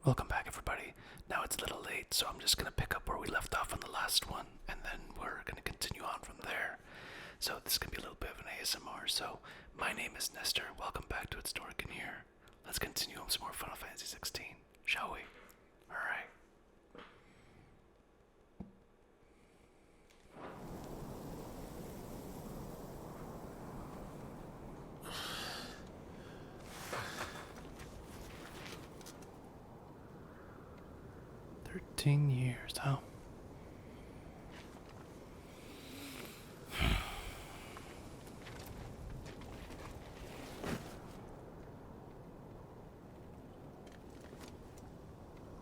Welcome back, everybody. Now it's a little late, so I'm just going to pick up where we left off on the last one, and then we're going to continue on from there. So this is going to be a little bit of an ASMR. So my name is Nestor. Welcome back to It's DorknHere. Let's continue on some more Final Fantasy 16, shall we? Alright. Years, huh?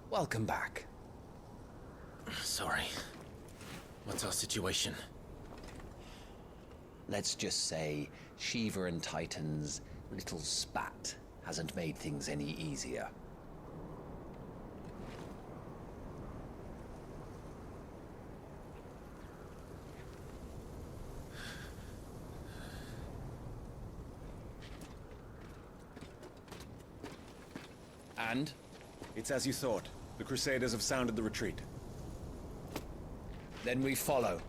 Welcome back. Sorry. What's our situation? Let's just say Shiva and Titan's little spat hasn't made things any easier. And? It's as you thought. The Crusaders have sounded the retreat. Then we follow.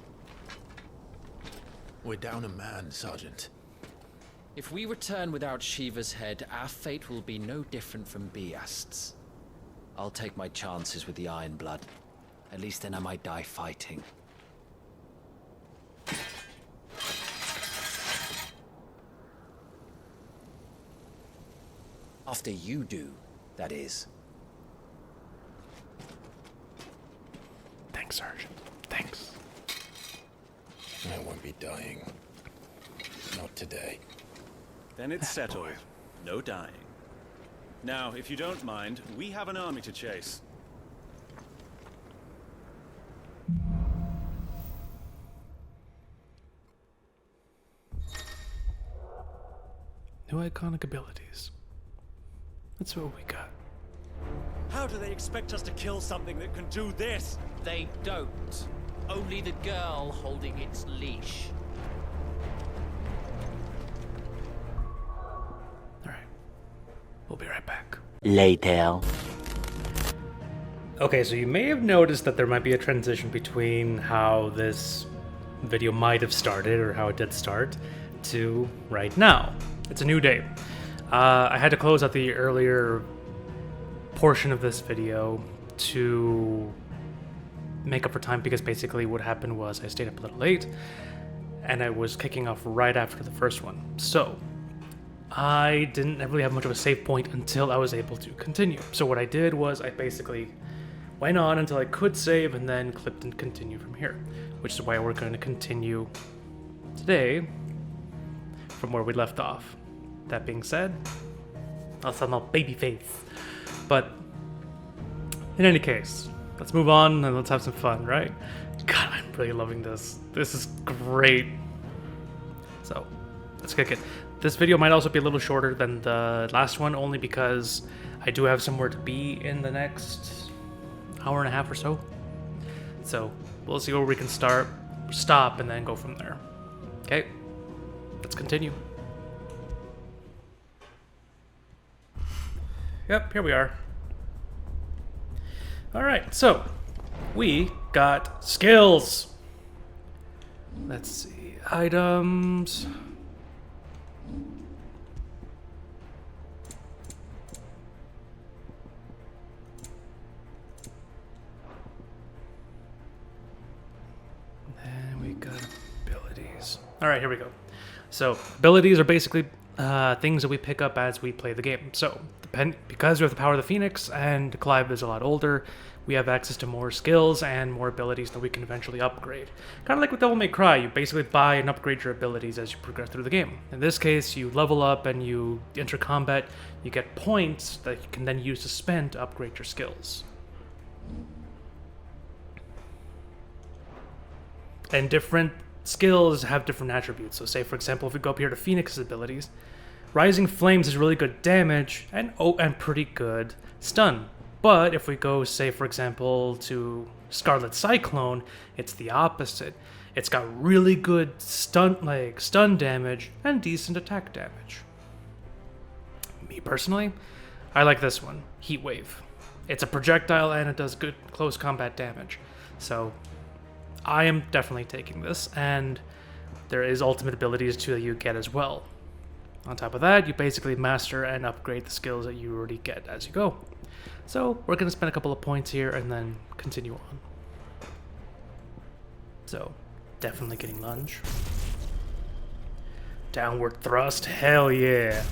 We're down a man, Sergeant. If we return without Shiva's head, our fate will be no different from Biast's. I'll take my chances with the Iron Blood. At least then I might die fighting. After you do, that is. Thanks, Sergeant. Thanks. I won't be dying. Not today. Then it's settled. No dying. Now, if you don't mind, we have an army to chase. New iconic abilities. That's what we got. How do they expect us to kill something that can do this? They don't. Only the girl holding its leash. Alright. We'll be right back. Later. Okay, so you may have noticed that there might be a transition between how this video might have started, or how it did start, to right now. It's a new day. I had to close out the earlier portion of this video to make up for time, because basically what happened was I stayed up a little late and I was kicking off right after the first one. So I didn't really have much of a save point until I was able to continue. So what I did was I basically went on until I could save and then clipped and continued from here, which is why we're going to continue today from where we left off. That being said, I'll send my baby face. But in any case, let's move on and let's have some fun, right? God, I'm really loving this. This is great. So, let's kick it. This video might also be a little shorter than the last one, only because I do have somewhere to be in the next hour and a half or so. So, we'll see where we can stop, and then go from there. Okay, let's continue. Yep, here we are. Alright, so we got skills. Let's see, items. Then we got abilities. Alright, here we go. So, abilities are basically things that we pick up as we play the game. So, because we have the power of the Phoenix and Clive is a lot older, we have access to more skills and more abilities that we can eventually upgrade. Kind of like with Devil May Cry, you basically buy and upgrade your abilities as you progress through the game. In this case, you level up and you enter combat, you get points that you can then use to spend to upgrade your skills. And different skills have different attributes. So say, for example, if we go up here to Phoenix's abilities, Rising Flames is really good damage and pretty good stun. But if we go, say, for example, to Scarlet Cyclone, it's the opposite. It's got really good stun damage and decent attack damage. Me personally, I like this one, Heat Wave. It's a projectile and it does good close combat damage. So I am definitely taking this, and there is ultimate abilities too that you get as well. On top of that, you basically master and upgrade the skills that you already get as you go. So we're going to spend a couple of points here and then continue on. So definitely getting lunge. Downward thrust, hell yeah.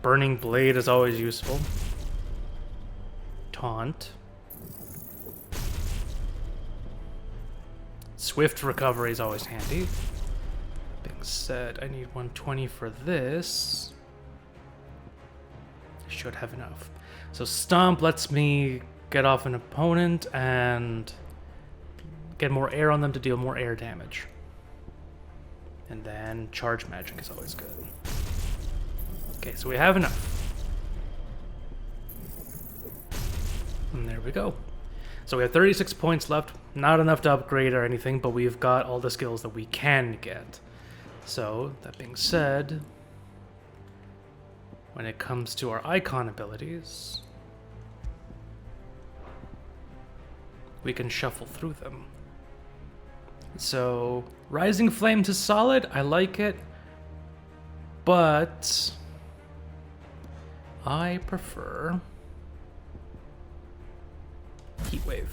Burning blade is always useful. Taunt. Swift recovery is always handy. Being said, I need 120 for this. I should have enough. So Stomp lets me get off an opponent and get more air on them to deal more air damage. And then Charge Magic is always good. Okay, so we have enough. And there we go. So we have 36 points left. Not enough to upgrade or anything, but we've got all the skills that we can get. So, that being said, when it comes to our icon abilities, we can shuffle through them. So, Rising Flames is solid. I like it. But I prefer Heatwave.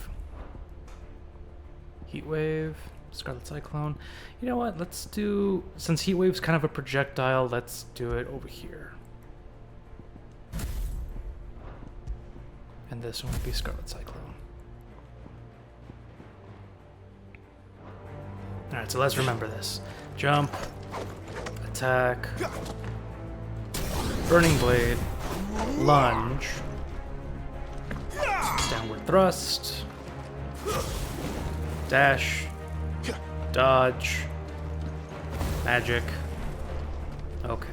Heatwave, Scarlet Cyclone. You know what? Let's do, since Heatwave's kind of a projectile, let's do it over here. And this one would be Scarlet Cyclone. Alright, so let's remember this. Jump, attack, Burning Blade, lunge, downward thrust, dash, dodge, magic. Okay.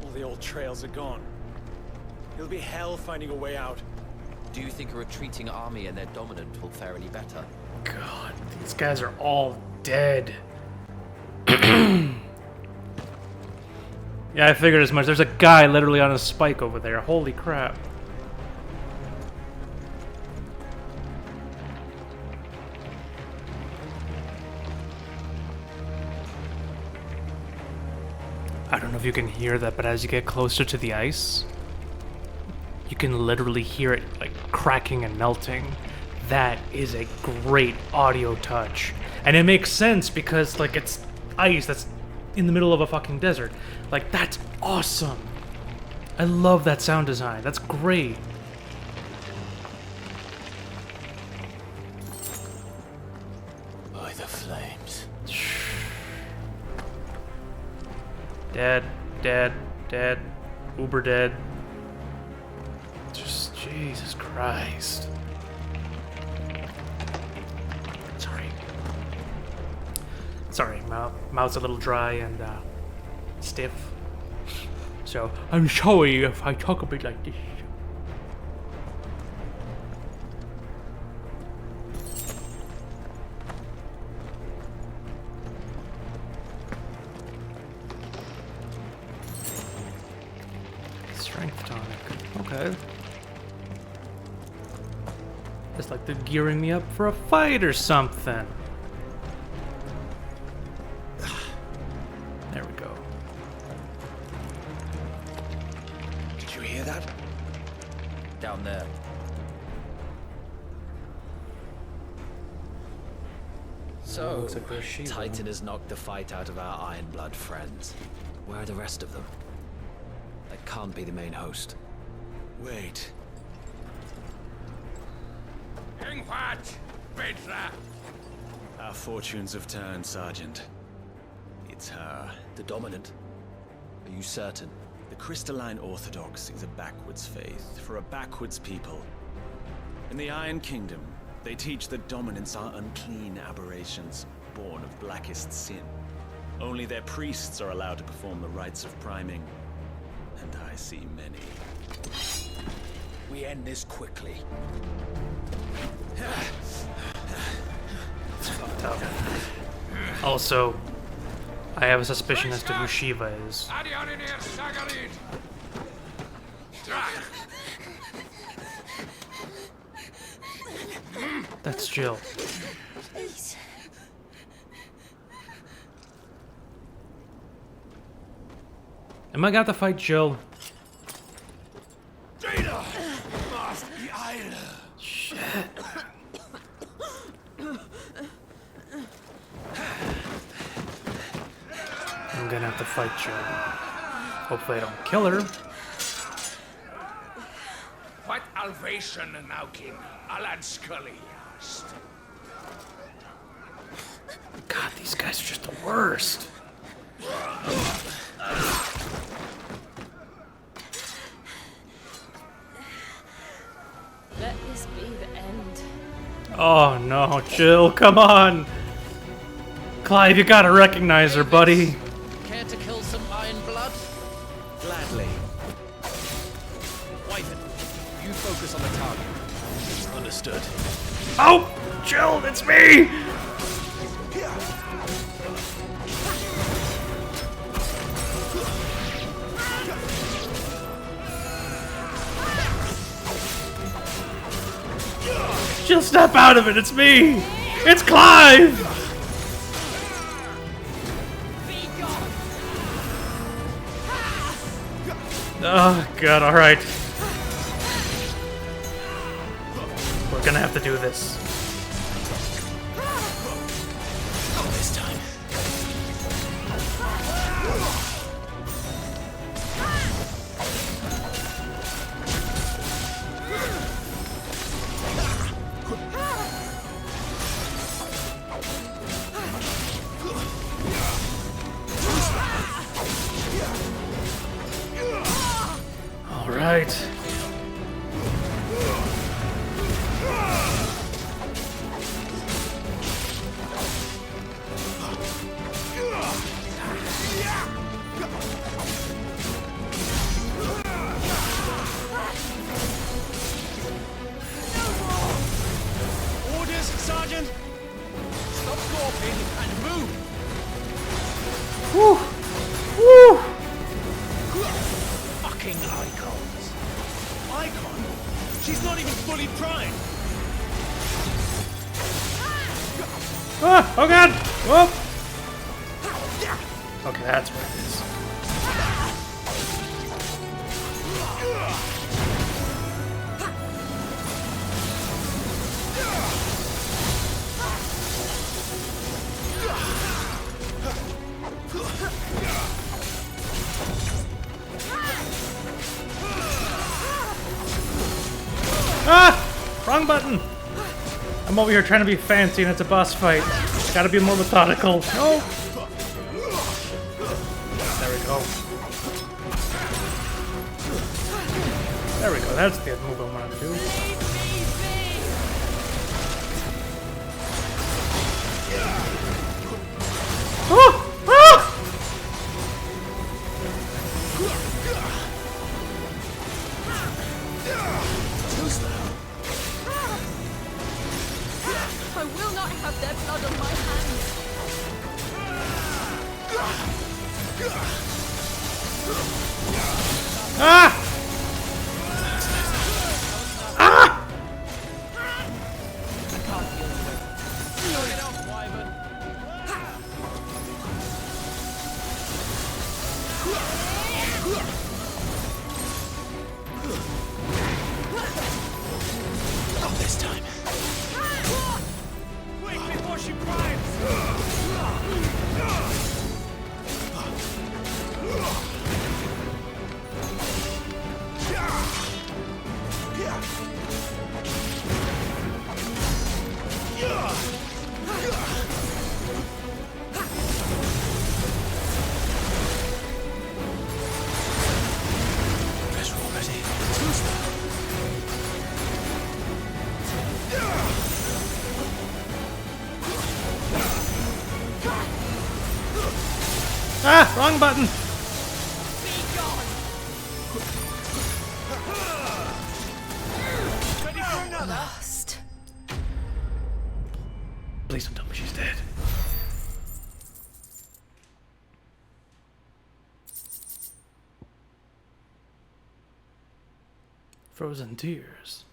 All the old trails are gone. It'll be hell finding a way out. Do you think a retreating army and their dominant will fare any better? God, these guys are all dead. Yeah, I figured as much. There's a guy literally on a spike over there. Holy crap. I don't know if you can hear that, but as you get closer to the ice, you can literally hear it like cracking and melting. That is a great audio touch. And it makes sense because like it's ice that's in the middle of a fucking desert. Like that's awesome. I love that sound design. That's great. By the flames. Dead, dead, dead, uber dead. Just Jesus Christ. Sorry, mouth's a little dry and stiff. So I'm sorry if I talk a bit like this. Strength tonic. Okay. It's like they're gearing me up for a fight or something. There we go. Did you hear that? Down there. So, looks like there's Shiva. Titan has knocked the fight out of our Iron Blood friends. Where are the rest of them? That can't be the main host. Wait. Our fortunes have turned, Sergeant. It's her. The Dominant? Are you certain? The Crystalline Orthodox is a backwards faith for a backwards people. In the Iron Kingdom, they teach that dominants are unclean aberrations, born of blackest sin. Only their priests are allowed to perform the rites of priming. And I see many. We end this quickly. Also, I have a suspicion as to who Shiva is. That's Jill. Am I got to fight Jill? Shit. I'm gonna have to fight Jill. Hopefully I don't kill her. What Alvation now, King? Alan Scully. God, these guys are just the worst. Let this be the end. Oh no, Jill, come on! Clive, you gotta recognize her, buddy. Care to kill some iron blood? Gladly. Wyvern, you focus on the target. Understood. Oh! Jill, it's me! Jill, snap out of it, it's me! It's Clive! Oh god, alright. We're gonna have to do this. Not this time. Alright. Orders, Sergeant! Stop gawping and move! Woo! Woo! Fucking icons. Icon? She's not even fully primed. Ah! Oh god! Whoop! Okay, that's what it is. Ah! Wrong button! I'm over here trying to be fancy and it's a boss fight. Gotta be more methodical. No! There we go. There we go, that's the move I wanted to do. Oh! Ah! I will not have their blood on my hands. Ah! Ah! Get off, Wyvern. Not this time. Wait before she primes! Press roll ready. Ah! Wrong button! Ready for another? Lost. Please don't tell me she's dead. Frozen tears.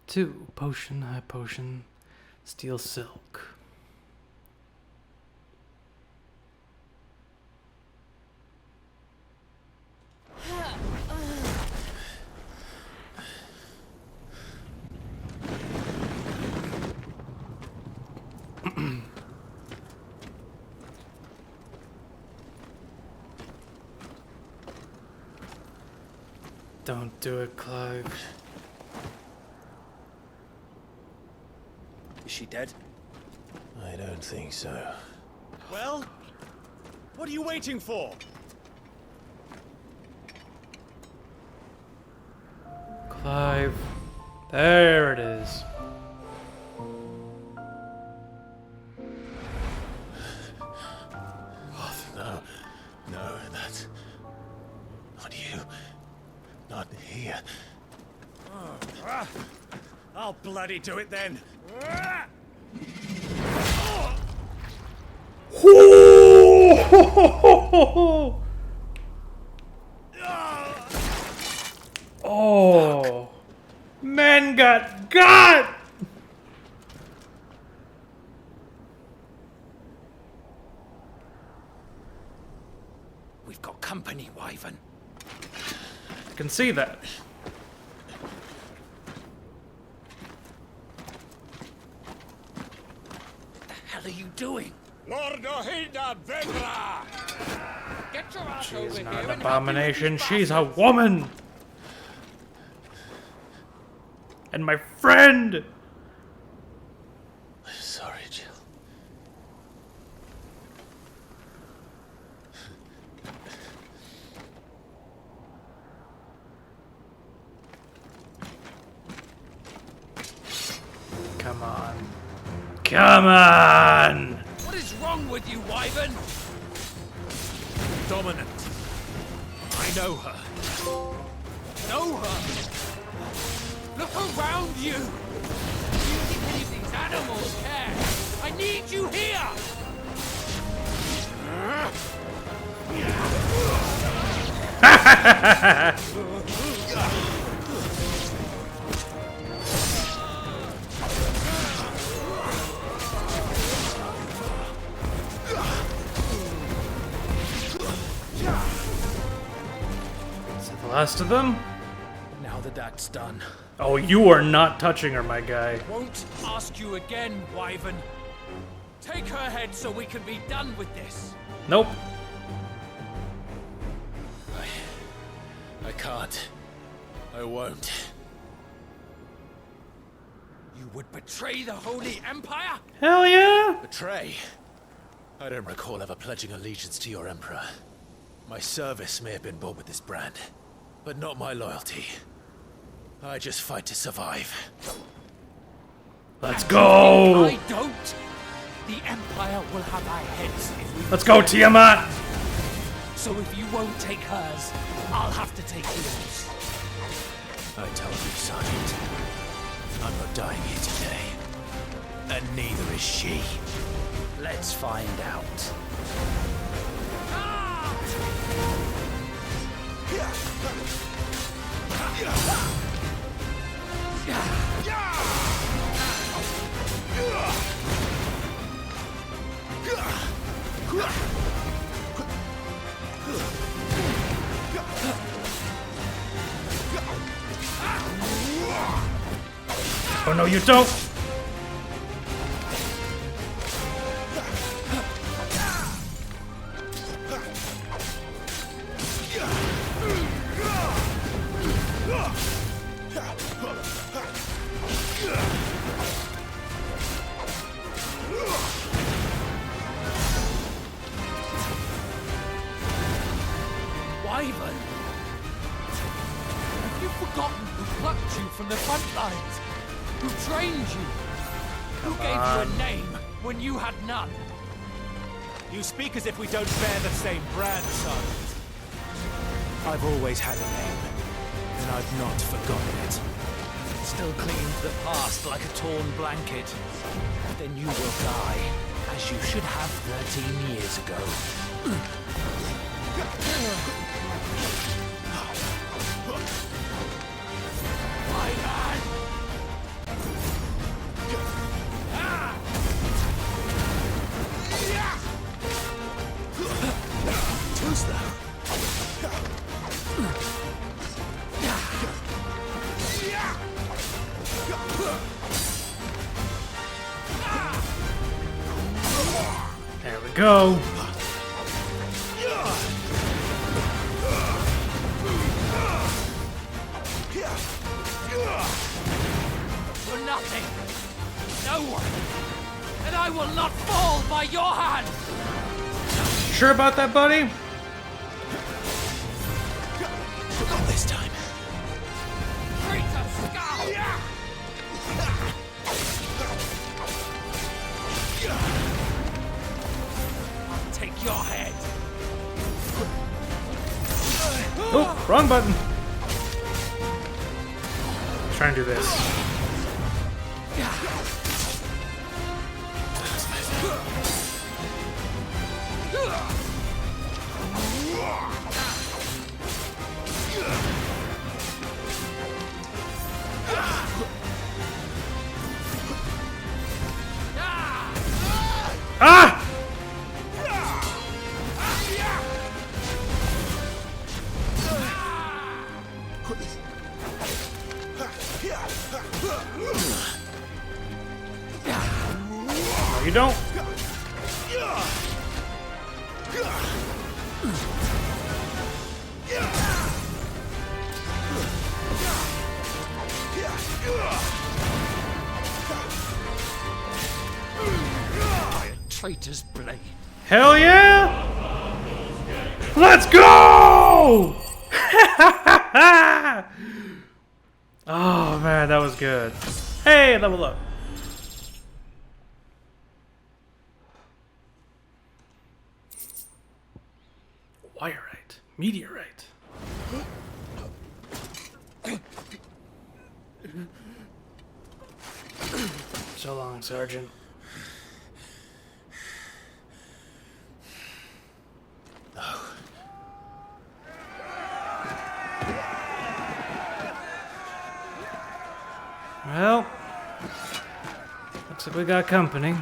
2 potion, high potion, steel silk. Don't do it, Clive. Is she dead? I don't think so. Well, what are you waiting for? Clive. There it is. No, no, that's not you. Not here. I'll bloody do it then. Oh, man got. We've got company, Wyvern. I can see that. What the hell are you doing? Lord Ohida Vedra! Get your ass She over is here not and an help me with abomination. these She's a bastards. woman. And my friend. Sorry, Jill. Come on. Come on. What is wrong with you, Wyvern? Dominant. I know her. Know her? Look around you! You leave these animals care! I need you here! Is that the last of them? Now that that's done, Oh, you are not touching her, my guy. won't ask you again, Wyvern. Take her head so we can be done with this. Nope. I can't. I won't. You would betray the Holy Empire? Hell yeah. Betray? I don't recall ever pledging allegiance to your Emperor. My service may have been bought with this brand, but not my loyalty. I just fight to survive. Let's go. I don't. The Empire will have our heads if we... Let's go, Tiamat. So if you won't take hers, I'll have to take yours. I told you, Sergeant. I'm not dying here today. And neither is she. Let's find out. Oh no, you don't. Wyvern! Have you forgotten who plucked you from the front lines? Who trained you? Who gave you a name when you had none? You speak as if we don't bear the same brand, Sergeant. I've always had a name, and I've not forgotten it. Still clinging to the past like a torn blanket. Then you will die, as you should have 13 years ago. go. For nothing. No one. And I will not fall by your hand. Sure about that, buddy? Not this time. Traitor skull. I'll take your head. Oh, wrong button. Try and do this. Ah! No, you don't. Traitor's blade. Hell yeah! Let's go! Oh man, that was good. Hey, level up. Wireite, meteorite. So long, Sergeant. Well, looks like we got company.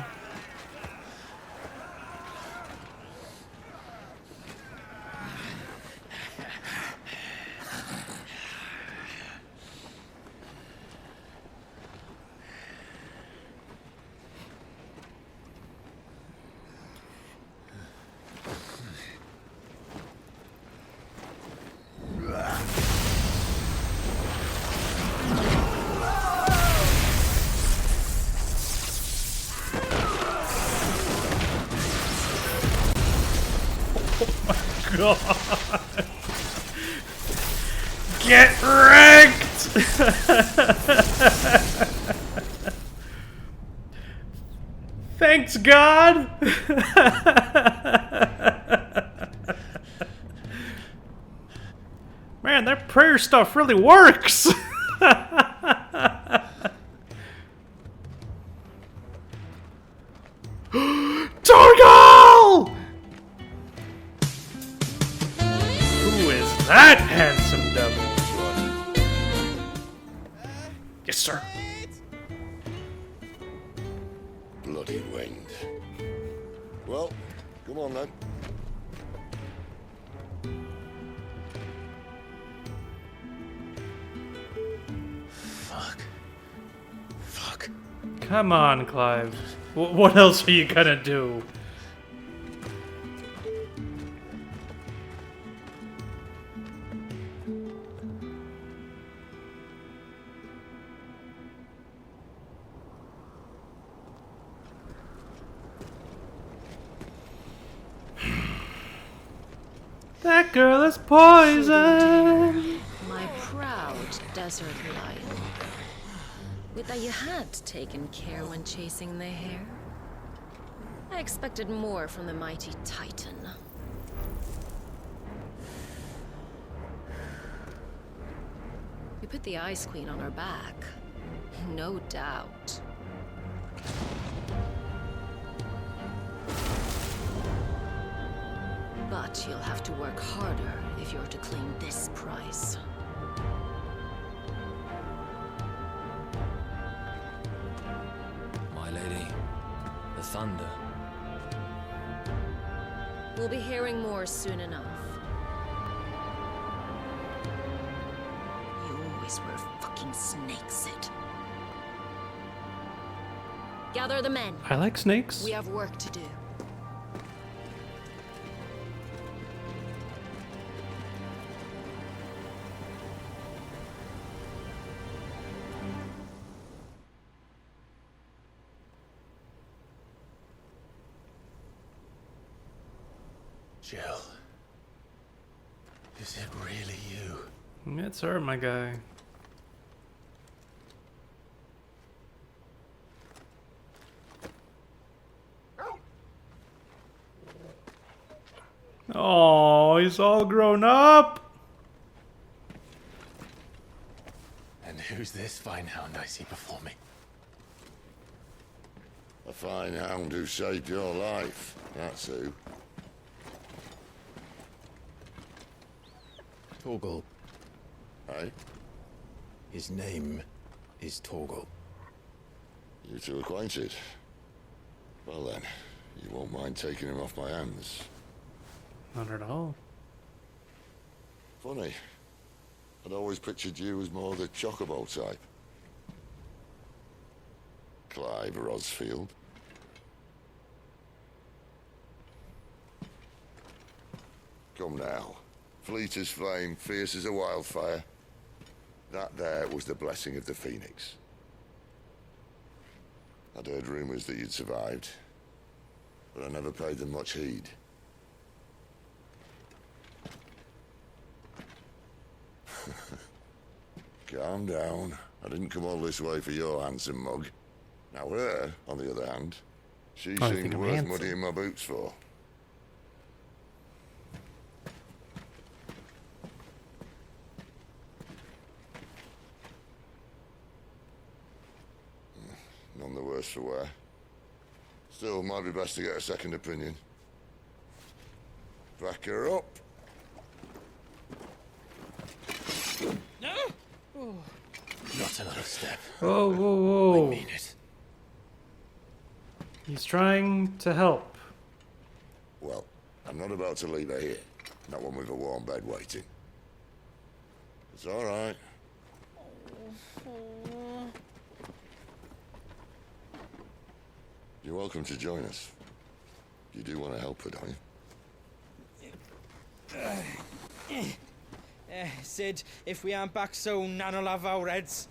God. Get wrecked! Thanks, God! Man, that prayer stuff really works! Torgal! Who is that handsome devil? Yes, sir. Bloody wind. Well, come on then. Fuck. Come on, Clive. What else are you gonna do? That girl is poison. My proud desert lion. Would that you had taken care when chasing the hare? I expected more from the mighty Titan. We put the Ice Queen on our back. No doubt. But you'll have to work harder if you're to claim this prize. My lady, the thunder. We'll be hearing more soon enough. You always were a fucking snake, Sid. Gather the men. I like snakes. We have work to do. Jill. Is it really you? It's her, my guy. Oh, he's all grown up. And who's this fine hound I see before me? A fine hound who saved your life. That's who. Torgal. Eh? His name is Torgal. You two acquainted? Well then, you won't mind taking him off my hands. Not at all. Funny. I'd always pictured you as more the chocobo type. Clive Rosfield. Come now. Fleet as flame, fierce as a wildfire. That there was the blessing of the Phoenix. I'd heard rumors that you'd survived, but I never paid them much heed. Calm down. I didn't come all this way for your handsome mug. Now her, on the other hand, she I seemed think I'm worth handsome. muddying my boots for. None the worse for wear. Still, might be best to get a second opinion. Back her up. Not another step. Whoa, whoa, whoa. I mean it. He's trying to help. Well, I'm not about to leave her here. Not one with a warm bed waiting. It's all right. You're welcome to join us. You do want to help her, don't you? Sid, if we aren't back soon, Nan'll have our heads.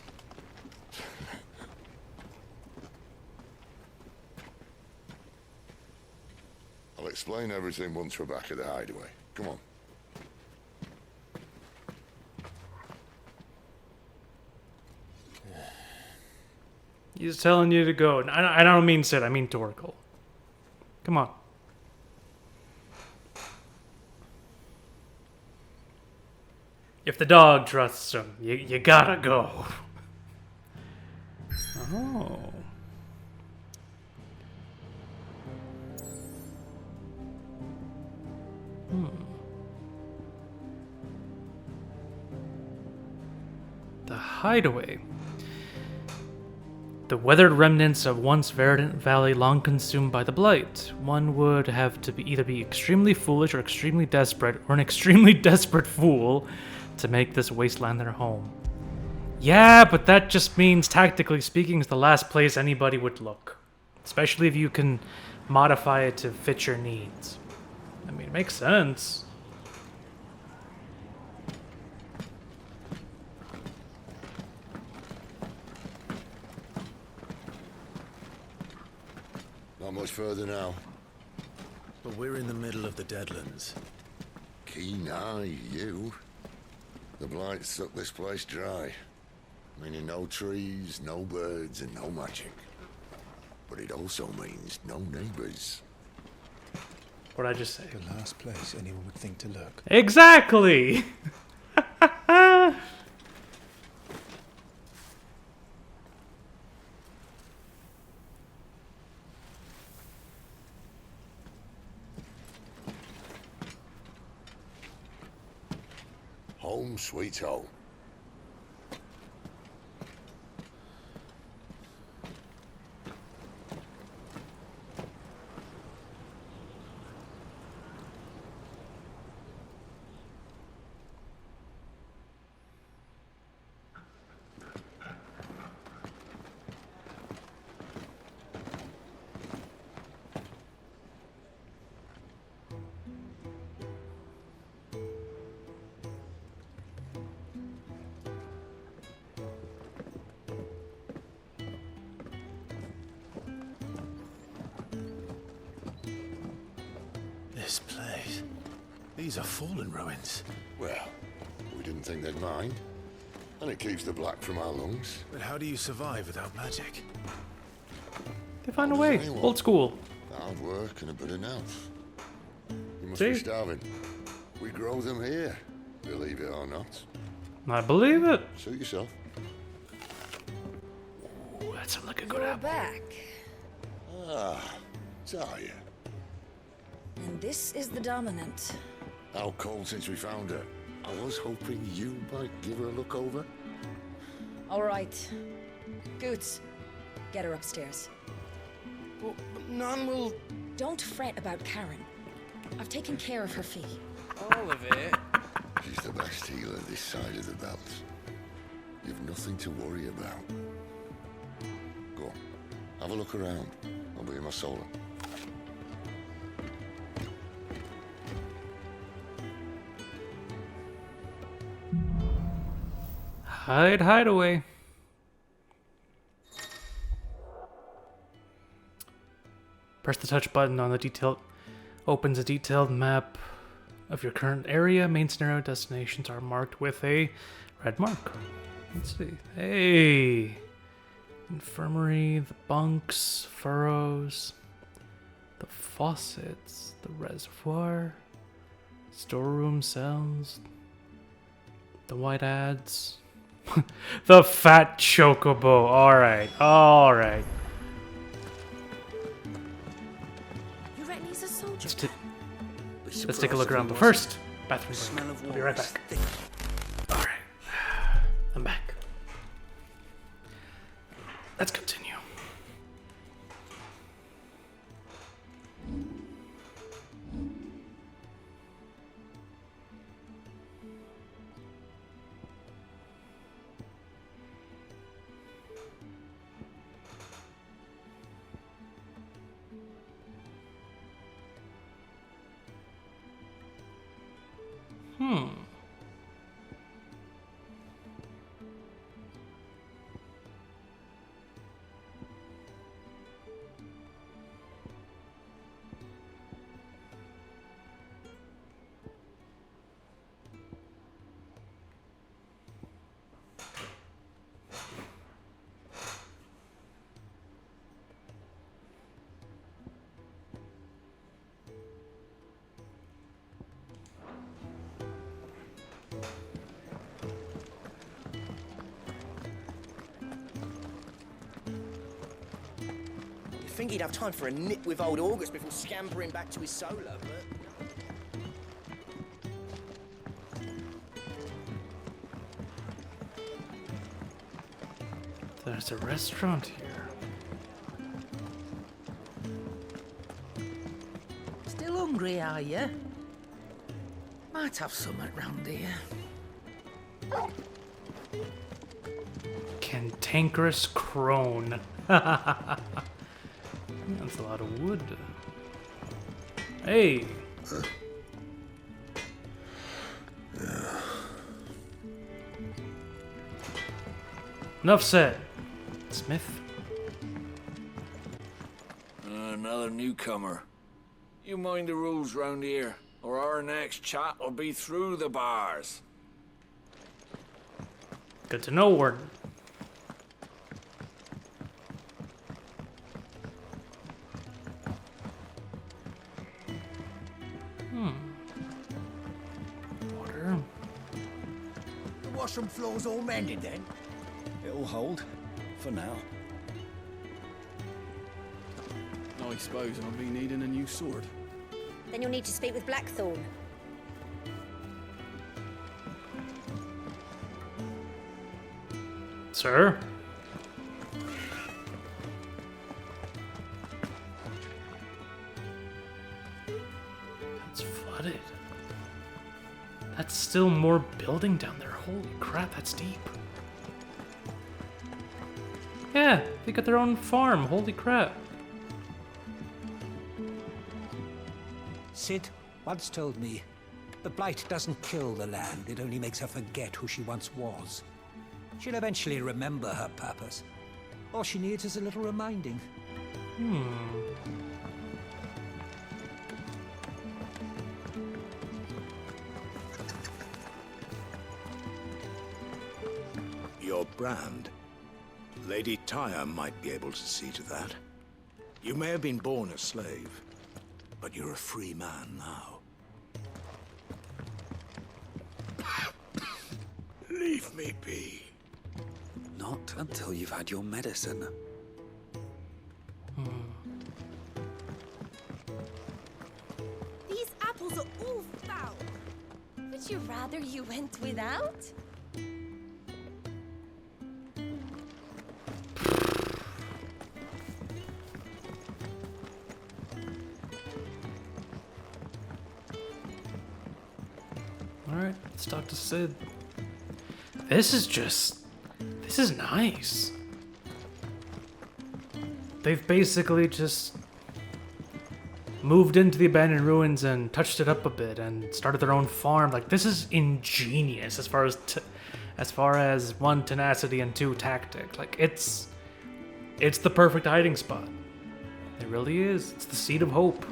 I'll explain everything once we're back at the hideaway. Come on. He's telling you to go. I don't mean Sid, I mean Torgal. Come on. If the dog trusts him, you gotta go. Oh. The hideaway. The weathered remnants of once verdant valley long consumed by the blight. One would have to either be extremely foolish or extremely desperate, or an extremely desperate fool to make this wasteland their home. Yeah, but that just means, tactically speaking, it's the last place anybody would look. Especially if you can modify it to fit your needs. I mean, it makes sense. Not much further now. But we're in the middle of the Deadlands. Keen eye, you. The blight sucked this place dry. Meaning no trees, no birds, and no magic. But it also means no neighbors. What'd I just say? The last place anyone would think to look. Exactly! Home sweet home. These are fallen ruins. Well, we didn't think they'd mind. And it keeps the black from our lungs. But how do you survive without magic? They find a How does way. anyone? Old school. Hard work and a bit of nous. You must See? be starving. We grow them here, believe it or not. I believe it. Suit yourself. Ooh, that sounds like a good You're apple. back. Ah, Taya. And this is the dominant. How cold since we found her. I was hoping you might give her a look over. All right. Goots, get her upstairs. But none will... Don't fret about Karen. I've taken care of her fee. All of it. She's the best healer this side of the belt. You've nothing to worry about. Go on, have a look around. I'll be in my solar. Hideaway. Press the touch button on the detailed. Opens a detailed map of your current area. Main scenario destinations are marked with a red mark. Let's see. Hey! Infirmary, the bunks, furrows, the faucets, the reservoir, storeroom cells, the white ads, the fat chocobo. Alright, alright. You reckon he's a soldier? Let's take a look around, but first, bathroom Smell break. of I'll be right war is back. thick. Alright. I'm back. Let's continue. You'd think he'd have time for a nip with old August before scampering back to his solar, but... There's a restaurant here. Still hungry, are you? Might have something round here. Cantankerous crone. That's a lot of wood. Hey! Enough said. Smith? Another newcomer. You mind the rules round here, or our next chat will be through the bars. Good to know, Warden. Water. The washroom floor's all mended then? It'll hold. For now. I suppose I'll be needing a new sword. Then you'll need to speak with Blackthorn. Sir? It's flooded. That's still more building down there. Holy crap, that's deep. Yeah, they got their own farm. Holy crap. Sid once told me, the blight doesn't kill the land, it only makes her forget who she once was. She'll eventually remember her purpose. All she needs is a little reminding. Hmm. your brand. Lady Tyre might be able to see to that. You may have been born a slave, but you're a free man now. Leave me be. Not until you've had your medicine. These apples are all foul. Would you rather you went without? Alright, let's talk to Sid. This is nice. They've basically just moved into the abandoned ruins and touched it up a bit and started their own farm. Like, this is ingenious as far as one, tenacity, and two, tactic. Like, it's the perfect hiding spot. It really is. It's the seed of hope.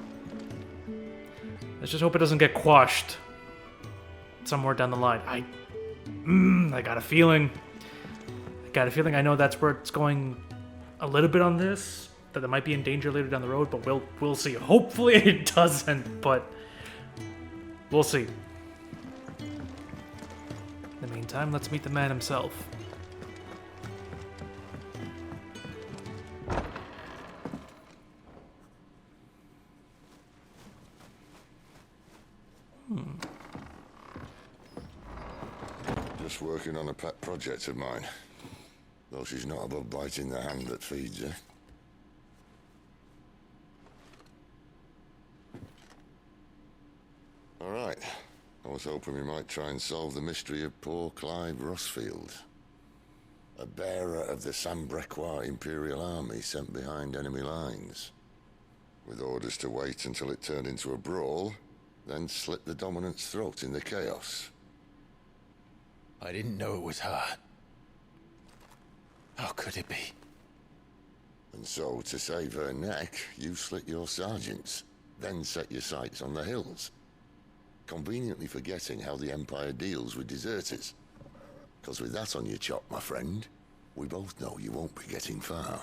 Let's just hope it doesn't get quashed somewhere down the line. I got a feeling. I know that's where it's going a little bit on this, that it might be in danger later down the road, but we'll see. Hopefully it doesn't, but we'll see. In the meantime, let's meet the man himself. Just working on a pet project of mine. Though she's not above biting the hand that feeds her. Alright. I was hoping we might try and solve the mystery of poor Clive Rossfield. A bearer of the Sambrequois Imperial Army sent behind enemy lines. With orders to wait until it turned into a brawl, then slit the dominant's throat in the chaos. I didn't know it was her. How could it be? And so, to save her neck, you slit your sergeants, then set your sights on the hills. Conveniently forgetting how the Empire deals with deserters. Because with that on your chop, my friend, we both know you won't be getting far.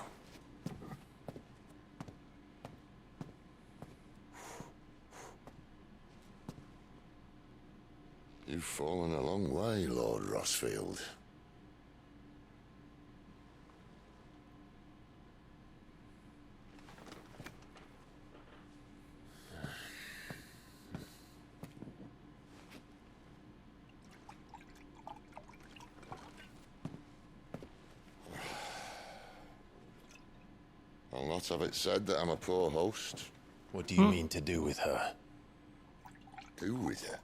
You've fallen a long way, Lord Rossfield. I'll not have it said that I'm a poor host. What do you mean to do with her? Do with her?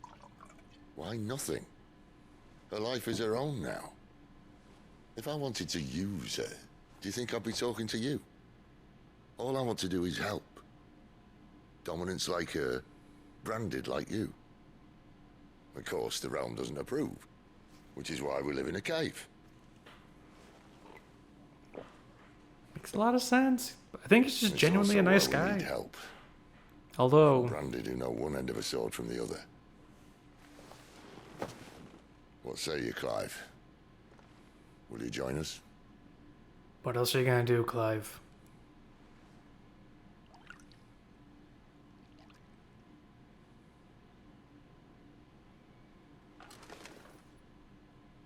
Why, nothing. Her life is her own now. If I wanted to use her, do you think I'd be talking to you? All I want to do is help. Dominants like her, branded like you. Of course, the realm doesn't approve, which is why we live in a cave. Makes a lot of sense. I think he's just genuinely a nice guy. We need help. Although branded who know one end of a sword from the other. What say you, Clive? Will you join us? What else are you gonna do, Clive?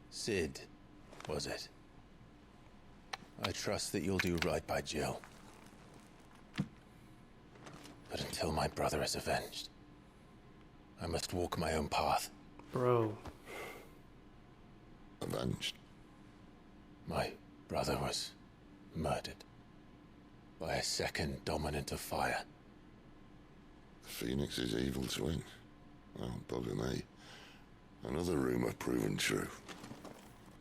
Sid, was it? I trust that you'll do right by Jill. But until my brother is avenged, I must walk my own path. Bro. Avenged? My brother was murdered by a second dominant of fire. The Phoenix's evil twin. Oh, bugger me. Another rumor proven true.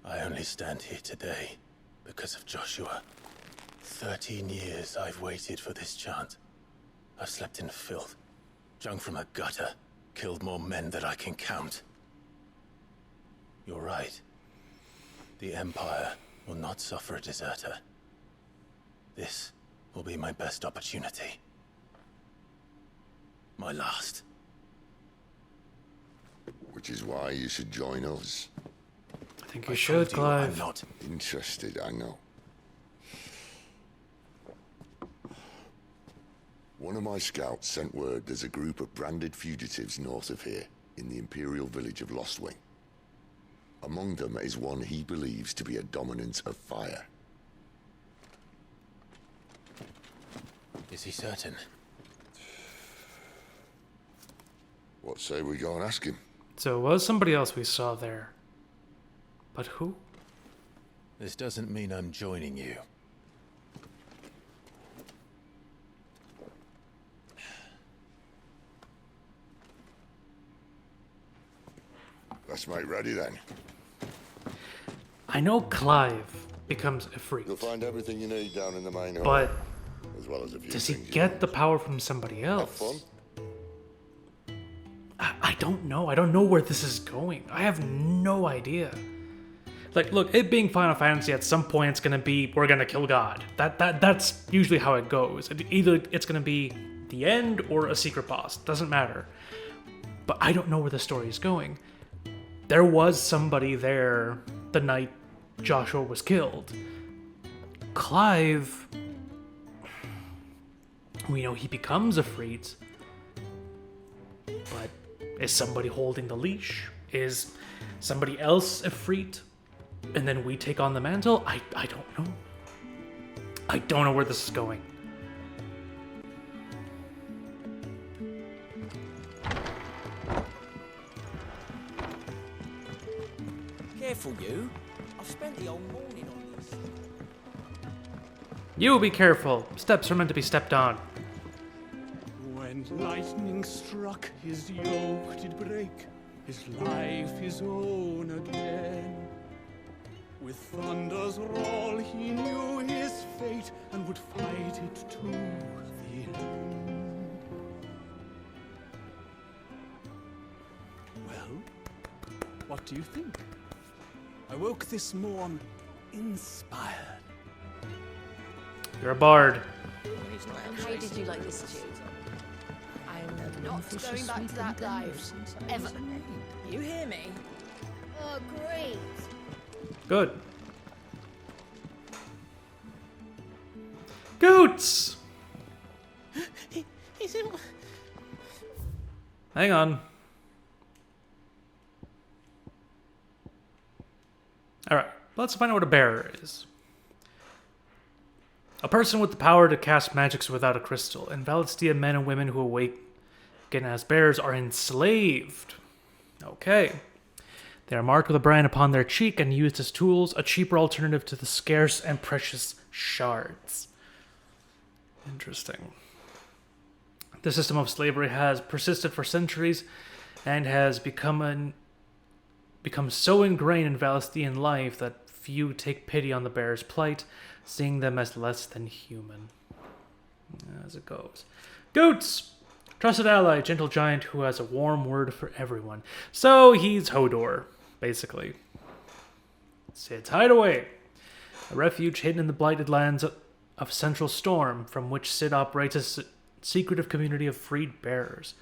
I only stand here today because of Joshua. 13 years I've waited for this chance. I've slept in filth, drunk from a gutter, killed more men than I can count. You're right. The Empire will not suffer a deserter. This will be my best opportunity. My last. Which is why you should join us. I think you should, Clive. I'm not interested, I know. One of my scouts sent word there's a group of branded fugitives north of here, in the Imperial village of Lostwing. Among them is one he believes to be a dominant of fire. Is he certain? What say we go and ask him? So it was somebody else we saw there. But who? This doesn't mean I'm joining you. Let's make ready then. I know Clive becomes a freak. You'll find everything you need down in the main hall. But as well as a few does he things get the power from somebody else? Have fun. I don't know. I don't know where this is going. I have no idea. Like, look, it being Final Fantasy, at some point it's gonna be, we're gonna kill God. That's usually how it goes. Either it's gonna be the end or a secret boss. Doesn't matter. But I don't know where the story is going. There was somebody there the night Joshua was killed. Clive, we know he becomes Ifrit, but is somebody holding the leash? Is somebody else Ifrit, and then we take on the mantle? I don't know. I don't know where this is going. Careful, you. I've spent the whole morning on this. You be careful. Steps are meant to be stepped on. When lightning struck, his yoke did break, his life his own again. With thunder's roll, he knew his fate and would fight it to the end. Well, what do you think? I woke this morn inspired. You're a bard. And how did you like this tune? I'm not going back to that life. Ever. You hear me? Oh, great. Good. Goots! He's in... Hang on. Alright, let's find out what a bearer is. A person with the power to cast magics without a crystal. In Valistia, men and women who awaken as bearers are enslaved. Okay. They are marked with a brand upon their cheek and used as tools, a cheaper alternative to the scarce and precious shards. Interesting. The system of slavery has persisted for centuries and has become so ingrained in Valistian life that few take pity on the bearer's plight, seeing them as less than human. As it goes. Goots! Trusted ally, gentle giant who has a warm word for everyone. So he's Hodor, basically. Sid's hideaway. A refuge hidden in the blighted lands of Central Storm, from which Sid operates a secretive community of freed bearers.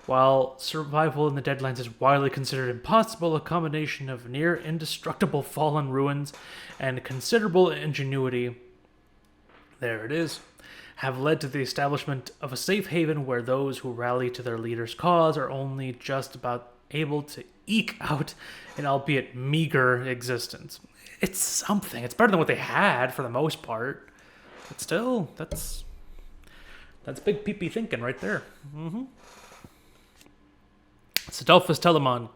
While survival in the Deadlands is widely considered impossible, a combination of near indestructible fallen ruins and considerable ingenuity, there it is, have led to the establishment of a safe haven where those who rally to their leader's cause are only just about able to eke out an albeit meager existence. It's something. It's better than what they had for the most part. But still, that's big peepee thinking right there. Mm-hmm. Sedulphus Telemon.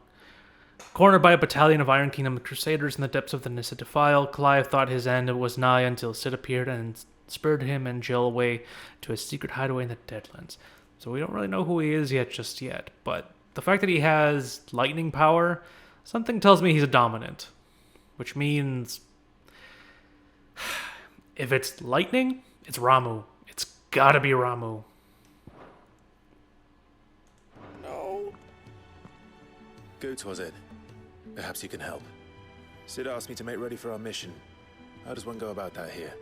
Cornered by a battalion of Iron Kingdom Crusaders in the depths of the Nissa Defile, Clive thought his end was nigh until Sid appeared and spurred him and Jill away to a secret hideaway in the Deadlands. So we don't really know who he is just yet, but the fact that he has lightning power, something tells me he's a dominant. Which means, if it's lightning, it's Ramu. It's gotta be Ramu. No. Goots, was it? Perhaps you can help. Sid asked me to make ready for our mission. How does one go about that here?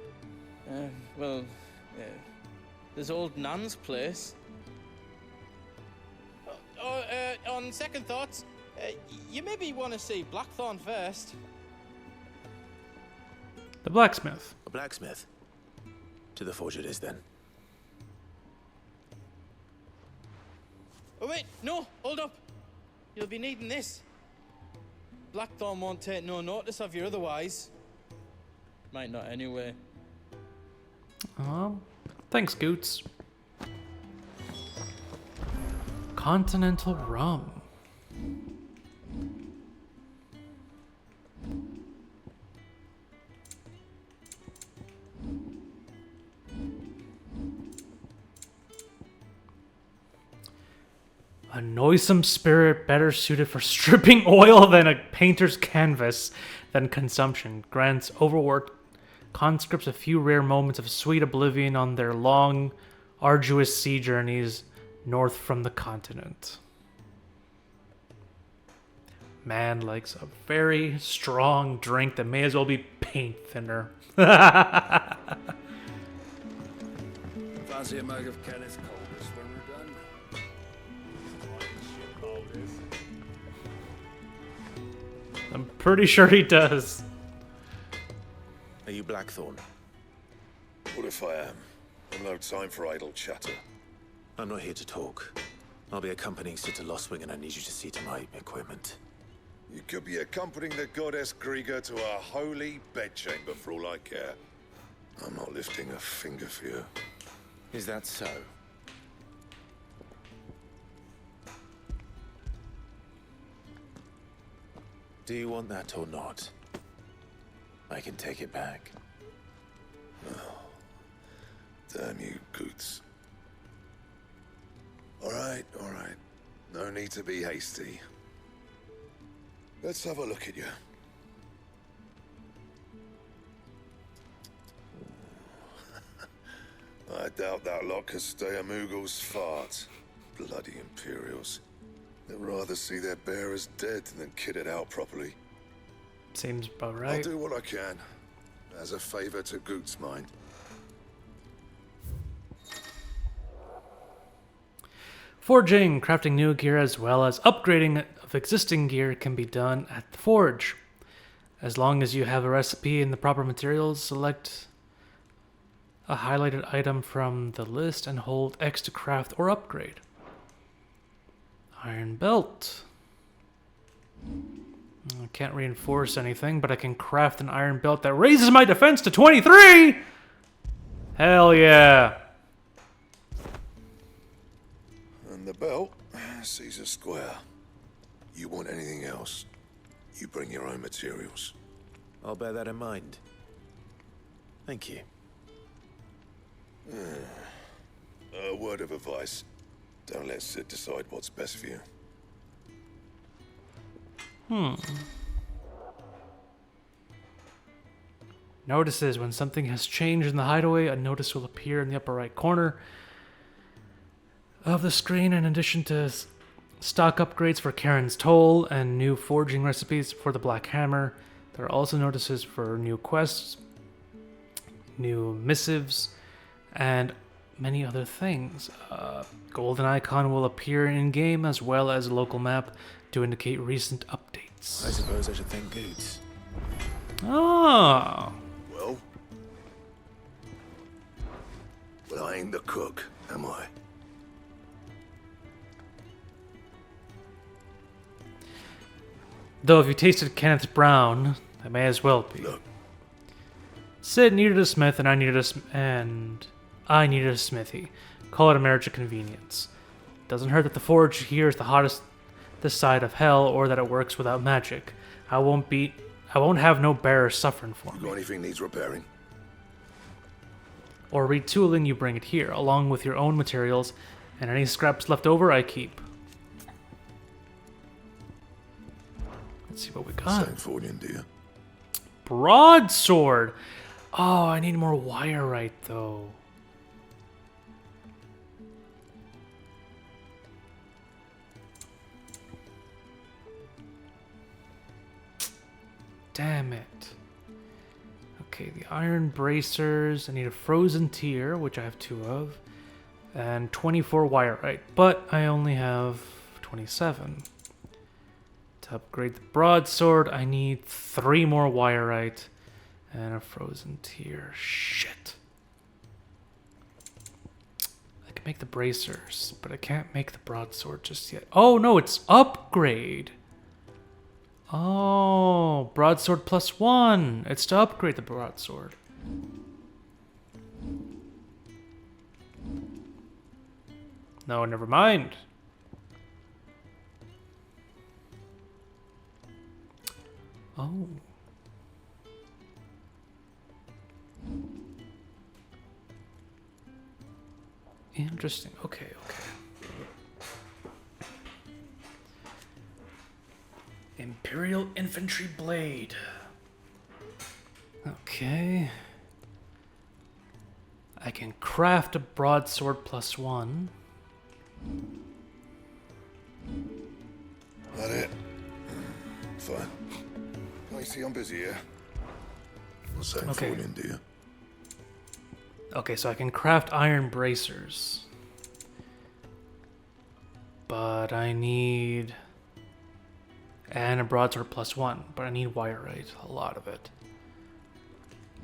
There's old Nan's place. On second thoughts, you maybe want to see Blackthorn first. The blacksmith. A blacksmith? To the forge it is then. Oh wait, no, hold up. You'll be needing this. Blackthorn won't take no notice of you otherwise. Might not anyway. Thanks, Goots. Continental rum. A noisome spirit better suited for stripping oil than a painter's canvas than consumption. Grants overworked conscripts a few rare moments of sweet oblivion on their long, arduous sea journeys north from the continent. Man likes a very strong drink that may as well be paint thinner. Fancy a mug of Kenneth Colders when we're done? I'm pretty sure he does. Are you Blackthorn? What if I am? I've no time for idle chatter. I'm not here to talk. I'll be accompanying Sitter Lostwing and I need you to see to my equipment. You could be accompanying the goddess Krieger to our holy bedchamber for all I care. I'm not lifting a finger for you. Is that so? Do you want that or not? I can take it back. Oh, damn you, Goots. All right. No need to be hasty. Let's have a look at you. I doubt that lot could stay a Moogle's fart. Bloody Imperials. They'd rather see their bearers dead than kitted out properly. Seems about right. I'll do what I can, as a favor to Goot's mind. Forging, crafting new gear as well as upgrading of existing gear can be done at the forge. As long as you have a recipe and the proper materials, select a highlighted item from the list and hold X to craft or upgrade. Iron belt. I can't reinforce anything, but I can craft an iron belt that raises my defense to 23! Hell yeah. And the belt sees a square. You want anything else, you bring your own materials. I'll bear that in mind. Thank you. A word of advice. Don't let Sid decide what's best for you. Notices. When something has changed in the hideaway, a notice will appear in the upper right corner of the screen. In addition to stock upgrades for Karen's Toll and new forging recipes for the Black Hammer, there are also notices for new quests, new missives, and many other things. Golden icon will appear in-game as well as a local map to indicate recent updates. I suppose I should thank Goots. Oh. Well, I ain't the cook, am I? Though if you tasted Kenneth Brown, I may as well be. Look. Sid needed a smith, and I needed a smithy. Call it a marriage of convenience. Doesn't hurt that the forge here is the hottest this side of hell, or that it works without magic. I won't have no bearer suffering for me. You got anything needs repairing? Or retooling, you bring it here, along with your own materials, and any scraps left over, I keep. Let's see what we got. Same fortune, dear. Broadsword! Oh, I need more wire though. Damn it. Okay, the iron bracers. I need a frozen tier, which I have 2 of. And 24 wire but I only have 27. To upgrade the broadsword, I need 3 more wire And a frozen tear. Shit. I can make the bracers, but I can't make the broadsword just yet. Oh, no, it's upgrade. Oh, broadsword +1. It's to upgrade the broadsword. No, never mind. Oh. Interesting. Okay, okay. Imperial Infantry Blade. Okay. I can craft a broadsword +1. That it? Fine. I see I'm busy here. What's saying Okay. falling in, do you? Okay, so I can craft iron bracers. But I need... And a broadsword +1. But I need wire-right, a lot of it.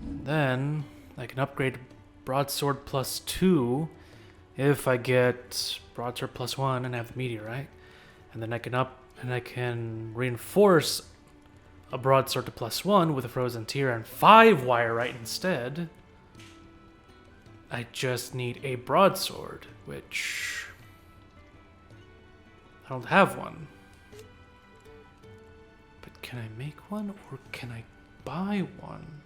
Then I can upgrade broadsword +2 if I get broadsword +1 and have the meteorite. And then I can reinforce a broadsword to +1 with a frozen tear and 5 wire-right instead. I just need a broadsword, which I don't have one. But can I make one, or can I buy one,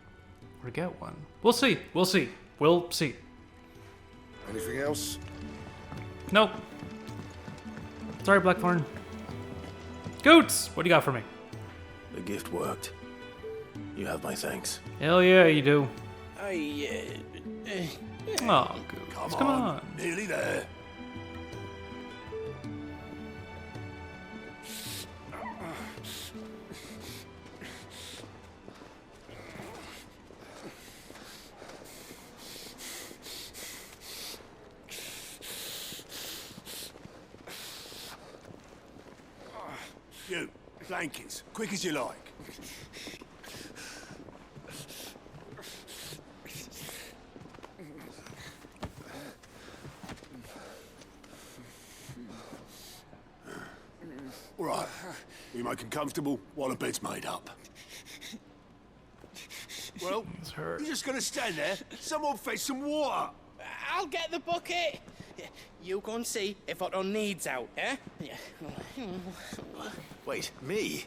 or get one? We'll see. We'll see. We'll see. Anything else? Nope. Sorry, Blackthorn. Goots, what do you got for me? The gift worked. You have my thanks. Hell yeah, you do. Oh, Goots, come on. Nearly there. You, blankets, quick as you like. All right, we make 'em comfortable while the bed's made up. Well, you're just gonna stand there? Someone fetch some water. I'll get the bucket. You go and see if Otto needs out, eh? Wait, me?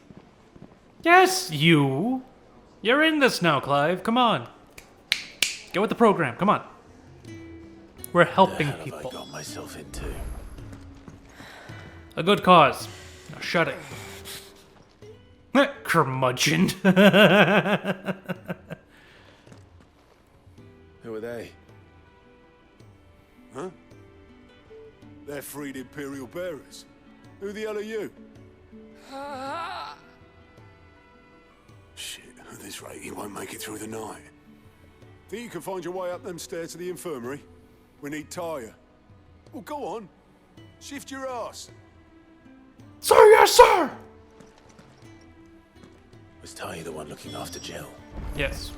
Yes, you. You're in this now, Clive. Come on. Get with the program. Come on. We're helping What people. have I got myself into? A good cause. Now shut it. Curmudgeon. Who are they? Huh? They're freed Imperial bearers. Who the hell are you? Shit, at this rate, you won't make it through the night. Think you can find your way up them stairs to the infirmary? We need Tyre. Well, go on. Shift your ass. Sir, yes, sir! Was Ty the one looking after Jill? Yes.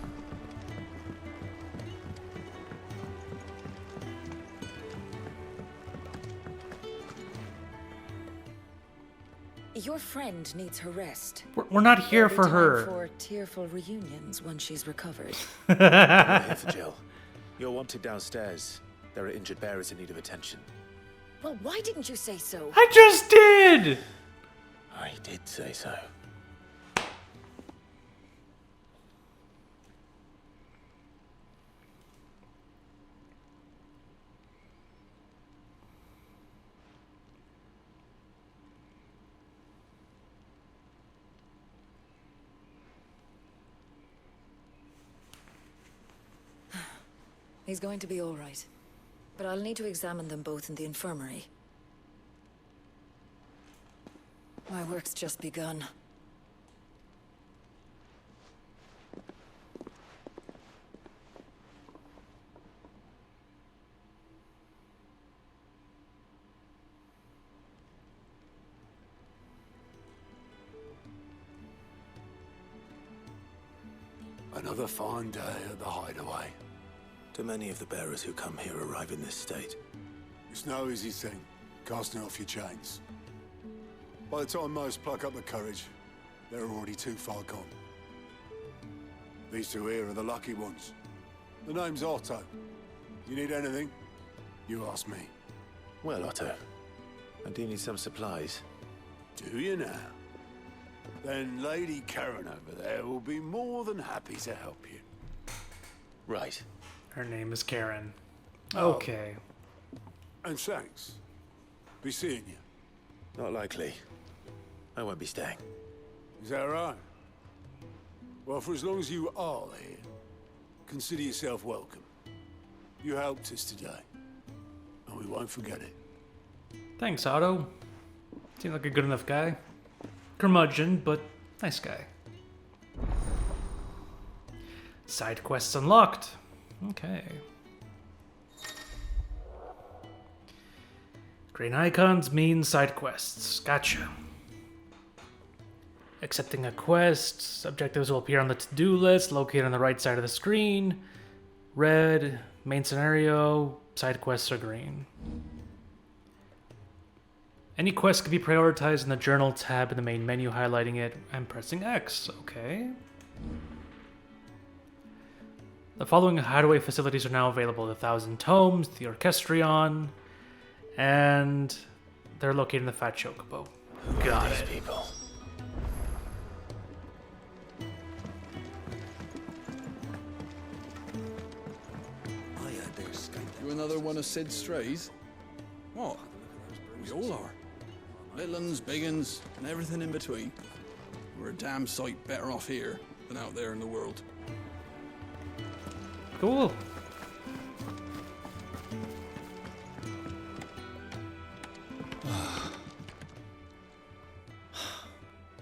Your friend needs her rest. We're not here There'll for be time her. For tearful reunions when she's recovered. I'm here for Jill. You're wanted downstairs. There are injured bearers in need of attention. Well, why didn't you say so? I just did! I did say so. He's going to be all right. But I'll need to examine them both in the infirmary. My work's just begun. I Another fine day at the hideaway. Do many of the bearers who come here arrive in this state? It's no easy thing, casting off your chains. By the time most pluck up the courage, they're already too far gone. These two here are the lucky ones. The name's Otto. You need anything, you ask me. Well, Otto, I do need some supplies. Do you now? Then Lady Garen over there will be more than happy to help you. Right. Her name is Garen. Oh. Okay. And thanks. Be seeing you. Not likely. I won't be staying. Is that right? Well, for as long as you are here, consider yourself welcome. You helped us today, and we won't forget it. Thanks, Otto. Seems like a good enough guy. Curmudgeon, but nice guy. Side quests unlocked. Okay. Green icons mean side quests. Gotcha. Accepting a quest. Objectives will appear on the to-do list, located on the right side of the screen. Red, main scenario, side quests are green. Any quest can be prioritized in the Journal tab in the main menu, highlighting it and pressing X. Okay. The following hideaway facilities are now available: the Thousand Tomes, the Orchestrion, and they're located in the Fat Chocobo. Got it. People. You another one of Sid's strays? What? We all are. Little uns, big uns, and everything in between. We're a damn sight better off here than out there in the world. Cool.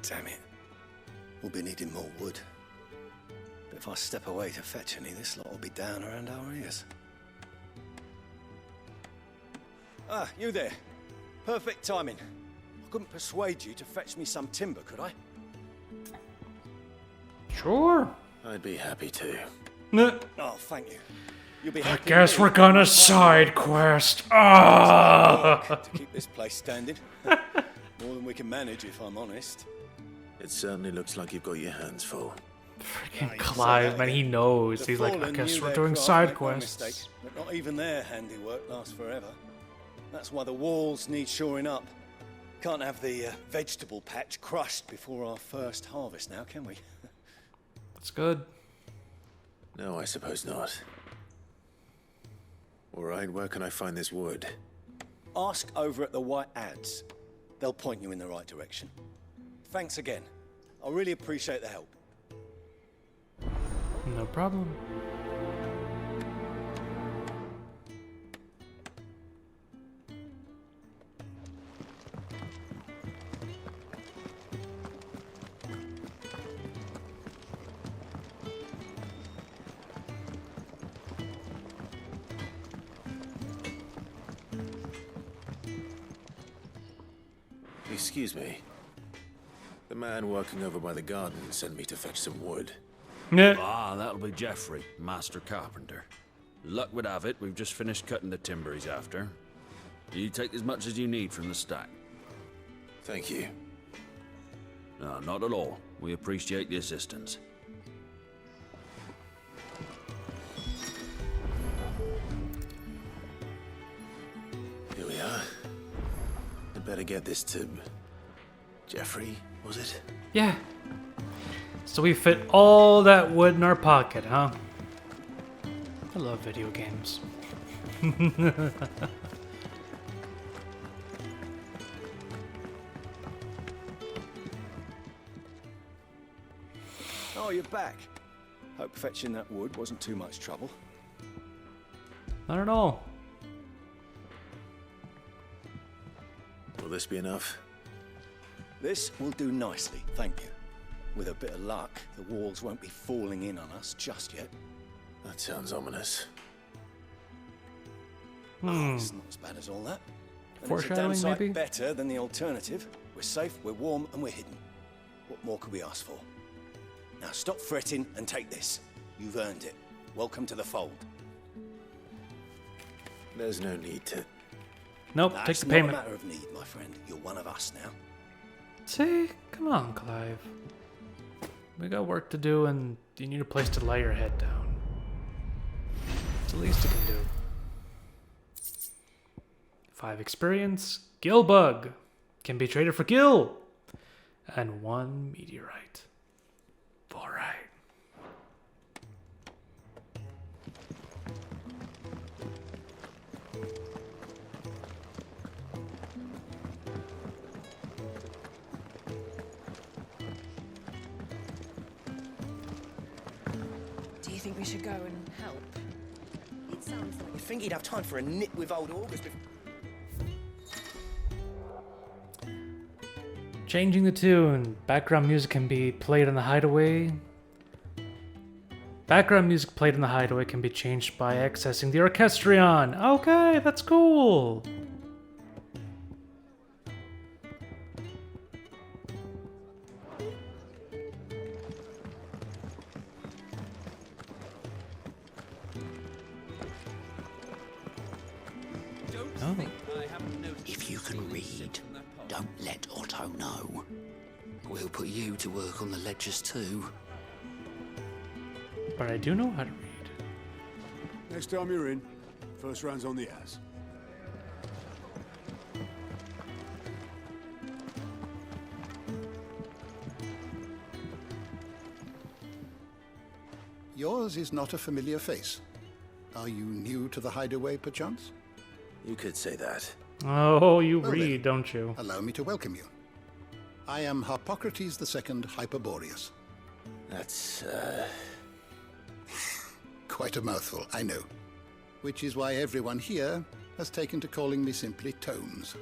Damn it. We'll be needing more wood. But if I step away to fetch any, this lot will be down around our ears. Ah, you there. Perfect timing. I couldn't persuade you to fetch me some timber, could I? Sure. I'd be happy to. Oh, thank you. You'll be I happy guess with we're gonna side quest. Ah! to keep this place standing. More than we can manage, if I'm honest. It certainly looks like you've got your hands full. Freaking Clive, man, he knows. The He's like, I Fallen guess knew we're their doing craft, side make no quests. mistake, but not even their handiwork lasts forever. That's why the walls need shoring up. Can't have the vegetable patch crushed before our first harvest now, can we? That's good. No, I suppose not. All right, where can I find this wood? Ask over at the White Ads. They'll point you in the right direction. Thanks again. I really appreciate the help. No problem. Excuse me. The man working over by the garden sent me to fetch some wood. Ah, that'll be Geoffrey, master carpenter. Luck would have it, we've just finished cutting the timber he's after. You take as much as you need from the stack. Thank you. No, not at all. We appreciate the assistance. Here we are. I'd better get this to Geoffrey, was it? Yeah. So we fit all that wood in our pocket, huh? I love video games. Oh, you're back. Hope fetching that wood wasn't too much trouble. Not at all. Will this be enough? This will do nicely, thank you. With a bit of luck, the walls won't be falling in on us just yet. That sounds ominous. Oh, it's not as bad as all that. And Foreshadowing, it's a damn sight maybe? better than the alternative. We're safe, we're warm, and we're hidden. What more could we ask for? Now stop fretting and take this. You've earned it. Welcome to the fold. There's no need to... Nope, That's take the not payment. a matter of need, my friend. You're one of us now. See? Come on, Clive. We got work to do, and you need a place to lay your head down. It's the least you can do. 5 experience. Gill bug. Can be traded for gill. And 1 meteorite. Alright. Do you think we should go and help? It sounds like... You'd think he'd have time for a nip with old August before... Changing the tune. Background music can be played in the hideaway. Background music played in the hideaway can be changed by accessing the orchestrion. Okay, that's cool. Oh. If you can read, don't let Otto know. We'll put you to work on the ledgers too. But I do know how to read. Next time you're in, first round's on the ass. Yours is not a familiar face. Are you new to the hideaway, perchance? You could say that. Oh, you Well read, then, don't you? Allow me to welcome you. I am Harpocrates II Hyperboreus. That's, Quite a mouthful, I know. Which is why everyone here has taken to calling me simply Tomes,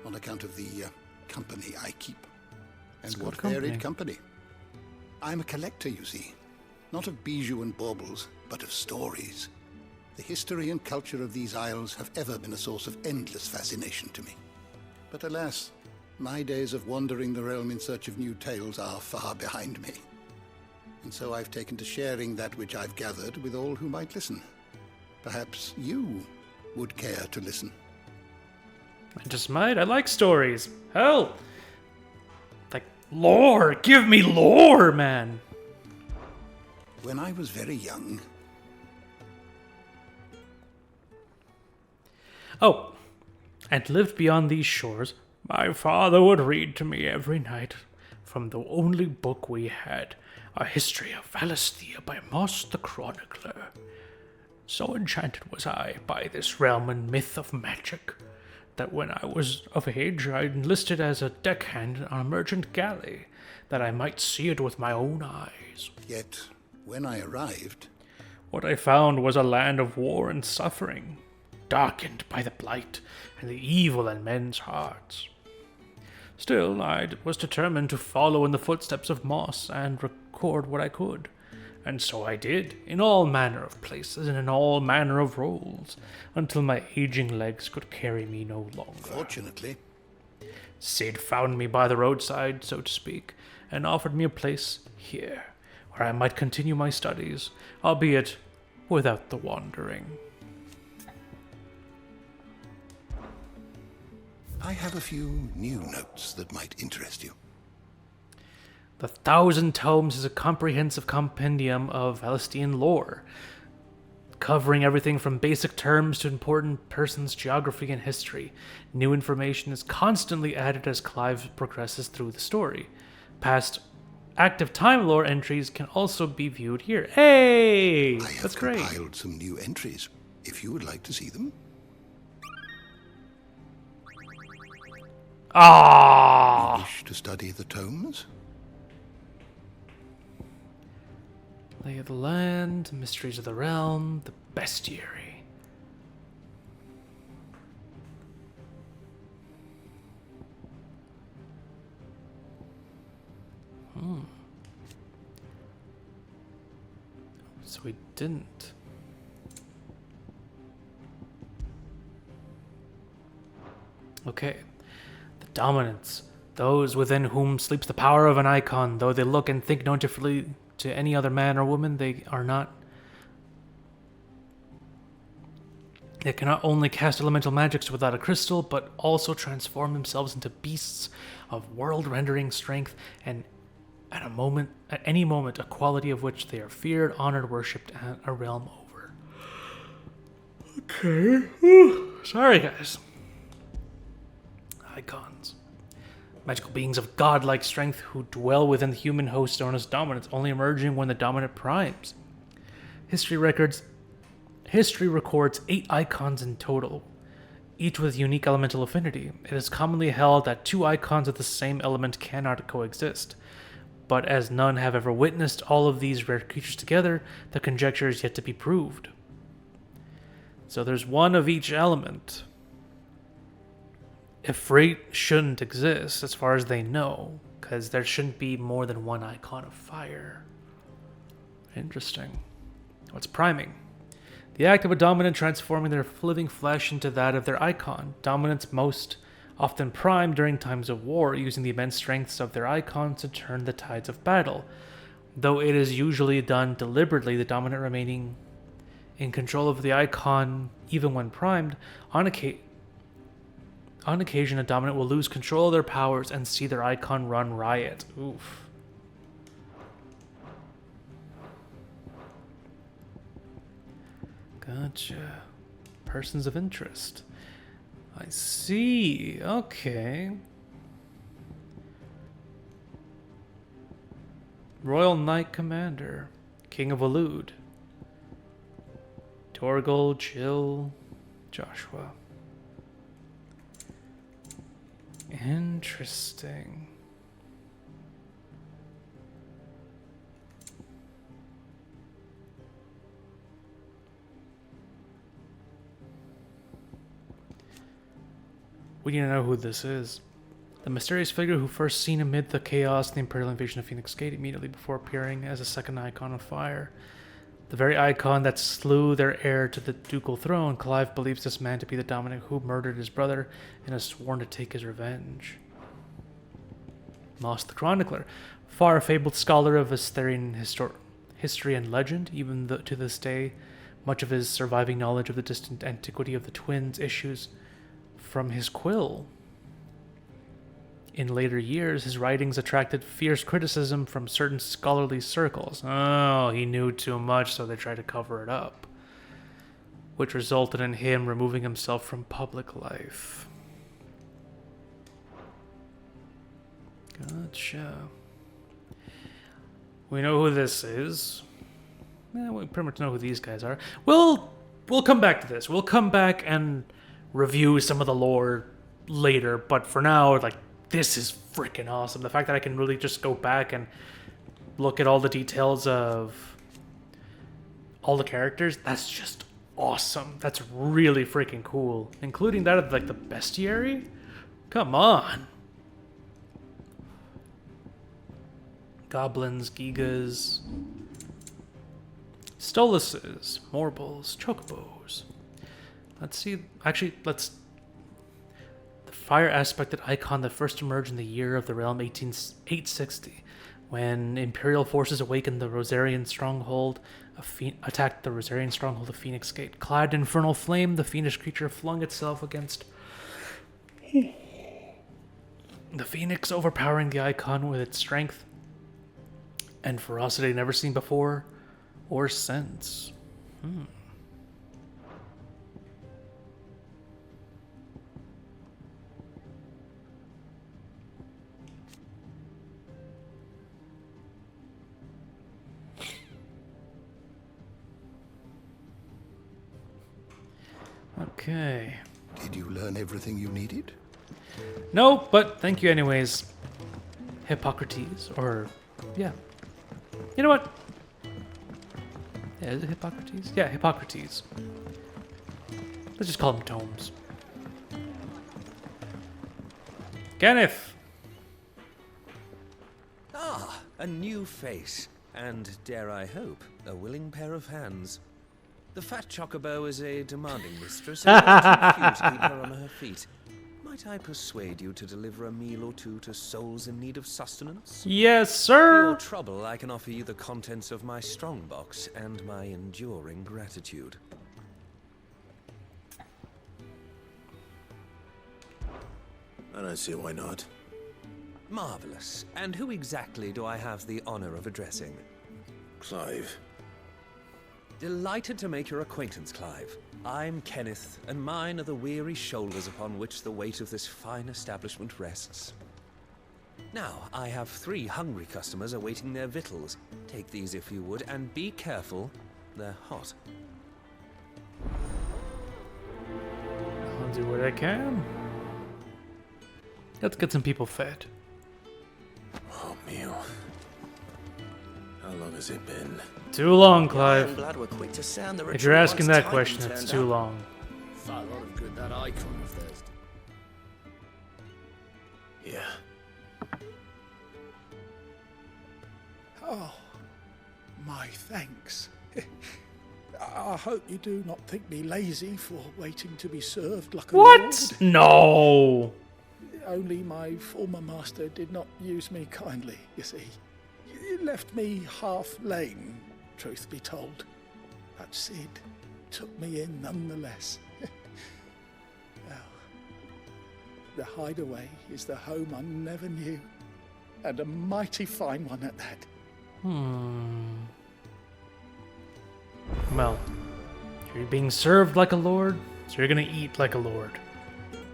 on account of the company I keep. And It's a what good company. varied company. I'm a collector, you see. Not of bijou and baubles, but of stories. The history and culture of these isles have ever been a source of endless fascination to me. But alas, my days of wandering the realm in search of new tales are far behind me. And so I've taken to sharing that which I've gathered with all who might listen. Perhaps you would care to listen. I just might. I like stories. Hell. Like, lore. Give me lore, man. When I was very young... Oh, and lived beyond these shores, my father would read to me every night from the only book we had, A History of Valisthea by Moss the Chronicler. So enchanted was I by this realm and myth of magic, that when I was of age I enlisted as a deckhand on a merchant galley, that I might see it with my own eyes. Yet, when I arrived... What I found was a land of war and suffering, darkened by the blight and the evil in men's hearts. Still, I was determined to follow in the footsteps of Moss and record what I could. And so I did, in all manner of places and in all manner of roles, until my aging legs could carry me no longer. Fortunately. Sid found me by the roadside, so to speak, and offered me a place here, where I might continue my studies, albeit without the wandering. I have a few new notes that might interest you. The 1,000 Tomes is a comprehensive compendium of Valistian lore, covering everything from basic terms to important persons, geography, and history. New information is constantly added as Clive progresses through the story. Past active time lore entries can also be viewed here. Hey! That's great. I have compiled some new entries, if you would like to see them. Ah! You wish to study the tomes? Lay of the land, mysteries of the realm, the bestiary. So we didn't. Okay. The dominants. Those within whom sleeps the power of an icon, though they look and think no differently to any other man or woman. They cannot only cast elemental magics without a crystal, but also transform themselves into beasts of world-rendering strength, and at any moment, a quality of which they are feared, honored, worshipped, and a realm over. Okay. Sorry, guys. Icons. Magical beings of godlike strength who dwell within the human host known as dominants, only emerging when the dominant primes. History records 8 icons in total, each with unique elemental affinity. It is commonly held that 2 icons of the same element cannot coexist, but as none have ever witnessed all of these rare creatures together, the conjecture is yet to be proved. So there's one of each element. Ifrit shouldn't exist, as far as they know, because there shouldn't be more than one icon of fire. Interesting. What's priming? The act of a dominant transforming their living flesh into that of their icon. Dominants most often prime during times of war, using the immense strengths of their icons to turn the tides of battle. Though it is usually done deliberately, the dominant remaining in control of the icon even when primed. On occasion, a dominant will lose control of their powers and see their icon run riot. Oof. Gotcha. Persons of interest. I see. Okay. Royal Knight Commander. King of Alud. Torgal, Jill, Joshua. Interesting. We need to know who this is. The mysterious figure who first seen amid the chaos of the Imperial invasion of Phoenix Gate immediately before appearing as a second icon of fire. The very icon that slew their heir to the ducal throne. Clive believes this man to be the dominant who murdered his brother and has sworn to take his revenge. Moss the Chronicler, far fabled scholar of Asterian history and legend, even to this day, much of his surviving knowledge of the distant antiquity of the twins issues from his quill. In later years, his writings attracted fierce criticism from certain scholarly circles. Oh, he knew too much, so they tried to cover it up, which resulted in him removing himself from public life. Gotcha. We know who this is. We pretty much know who these guys are. We'll come back to this. We'll come back and review some of the lore later, but for now, like, this is freaking awesome. The fact that I can really just go back and look at all the details of all the characters, that's just awesome. That's really freaking cool. Including that of, like, the bestiary? Come on. Goblins, Gigas, Stoluses, Morbles, Chocobos. Let's see. Actually, let's... The fire aspected icon that first emerged in the year of the realm 860, when Imperial forces awakened the Rosarian stronghold, attacked the Rosarian stronghold of Phoenix Gate. Clad in infernal flame, the fiendish creature flung itself against the Phoenix, overpowering the icon with its strength and ferocity never seen before or since. Okay. Did you learn everything you needed? No, but thank you anyways. Hippocrates, or... yeah. You know what? Yeah, is it Hippocrates? Yeah, Hippocrates. Let's just call them tomes. Kenneth! Ah, a new face. And, dare I hope, a willing pair of hands. The fat chocobo is a demanding mistress, and I want you to keep her on her feet. Might I persuade you to deliver a meal or two to souls in need of sustenance? Yes, For sir. your trouble, I can offer you the contents of my strongbox and my enduring gratitude. I don't see why not. Marvelous. And who exactly do I have the honor of addressing? Clive. Delighted to make your acquaintance, Clive. I'm Kenneth, and mine are the weary shoulders upon which the weight of this fine establishment rests. Now, I have 3 hungry customers awaiting their victuals. Take these if you would, and be careful, they're hot. I'll do what I can. Let's get some people fed. Oh, meal. How long has it been? Too long, Clive. Blood were quick to sound the If you're retreat asking once that Titan question, it's turned too up. long. Fat lot of good that icon of theirs. Yeah. Oh, my thanks. I hope you do not think me lazy for waiting to be served like a What? lord. No. Only my former master did not use me kindly, you see. He left me half lame, truth be told. But Sid took me in nonetheless. Well, the hideaway is the home I never knew, and a mighty fine one at that. Well, you're being served like a lord, so you're gonna eat like a lord.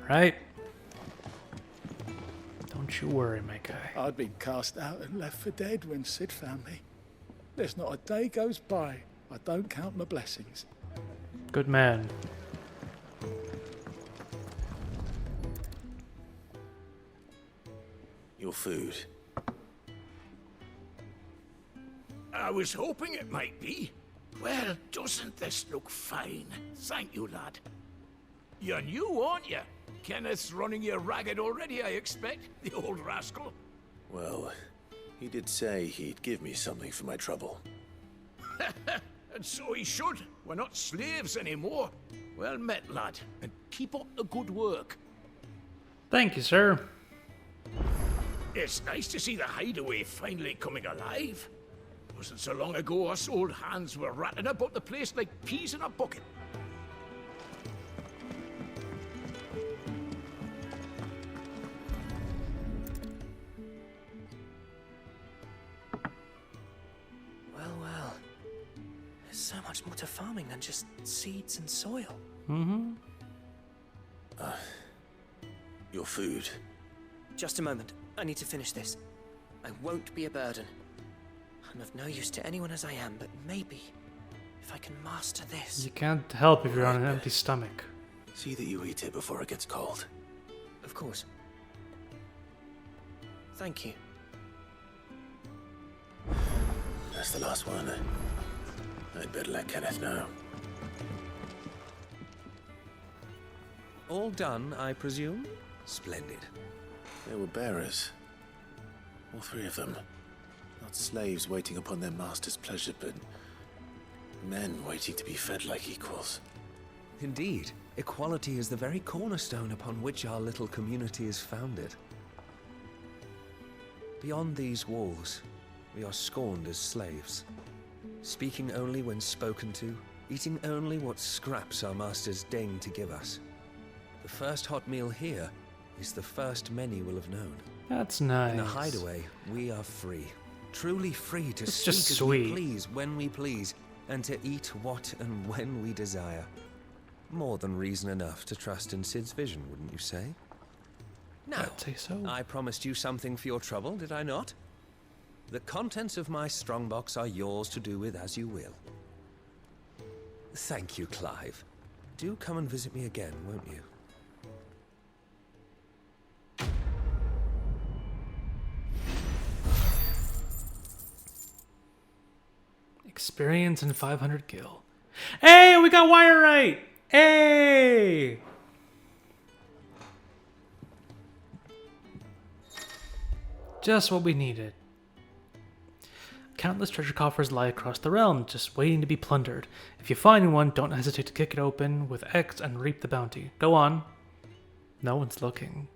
Right? Don't you worry, my guy. I'd been cast out and left for dead when Sid found me. There's not a day goes by I don't count my blessings. Good man. Your food. I was hoping it might be. Well, doesn't this look fine? Thank you, lad. You're new, aren't you? Kenneth's running you ragged already, I expect, the old rascal. Well, he did say he'd give me something for my trouble. And so he should. We're not slaves anymore. Well met, lad, and keep up the good work. Thank you, sir. It's nice to see the hideaway finally coming alive. Wasn't so long ago us old hands were ratting about the place like peas in a bucket. Well. There's so much more to farming than just seeds and soil. Mm-hmm. Your food. Just a moment. I need to finish this. I won't be a burden. I'm of no use to anyone as I am, but maybe if I can master this. You can't help if you're on an empty stomach. See that you eat it before it gets cold. Of course. Thank you. That's the last one. I'd better let Kenneth know. All done, I presume? Splendid. They were bearers. All 3 of them. Not slaves waiting upon their master's pleasure, but men waiting to be fed like equals. Indeed. Equality is the very cornerstone upon which our little community is founded. Beyond these walls, we are scorned as slaves. Speaking only when spoken to, eating only what scraps our masters deign to give us. The first hot meal here is the first many will have known. That's nice. In the hideaway, we are free. Truly free to It's speak just as sweet. we please, when we please, and to eat what and when we desire. More than reason enough to trust in Sid's vision, wouldn't you say? Now, I'd say so. I promised you something for your trouble, did I not? The contents of my strongbox are yours to do with as you will. Thank you, Clive. Do come and visit me again, won't you? Experience and 500 gil. Hey, we got wire right! Hey! Just what we needed. Countless treasure coffers lie across the realm, just waiting to be plundered. If you find one, don't hesitate to kick it open with X and reap the bounty. Go on. No one's looking.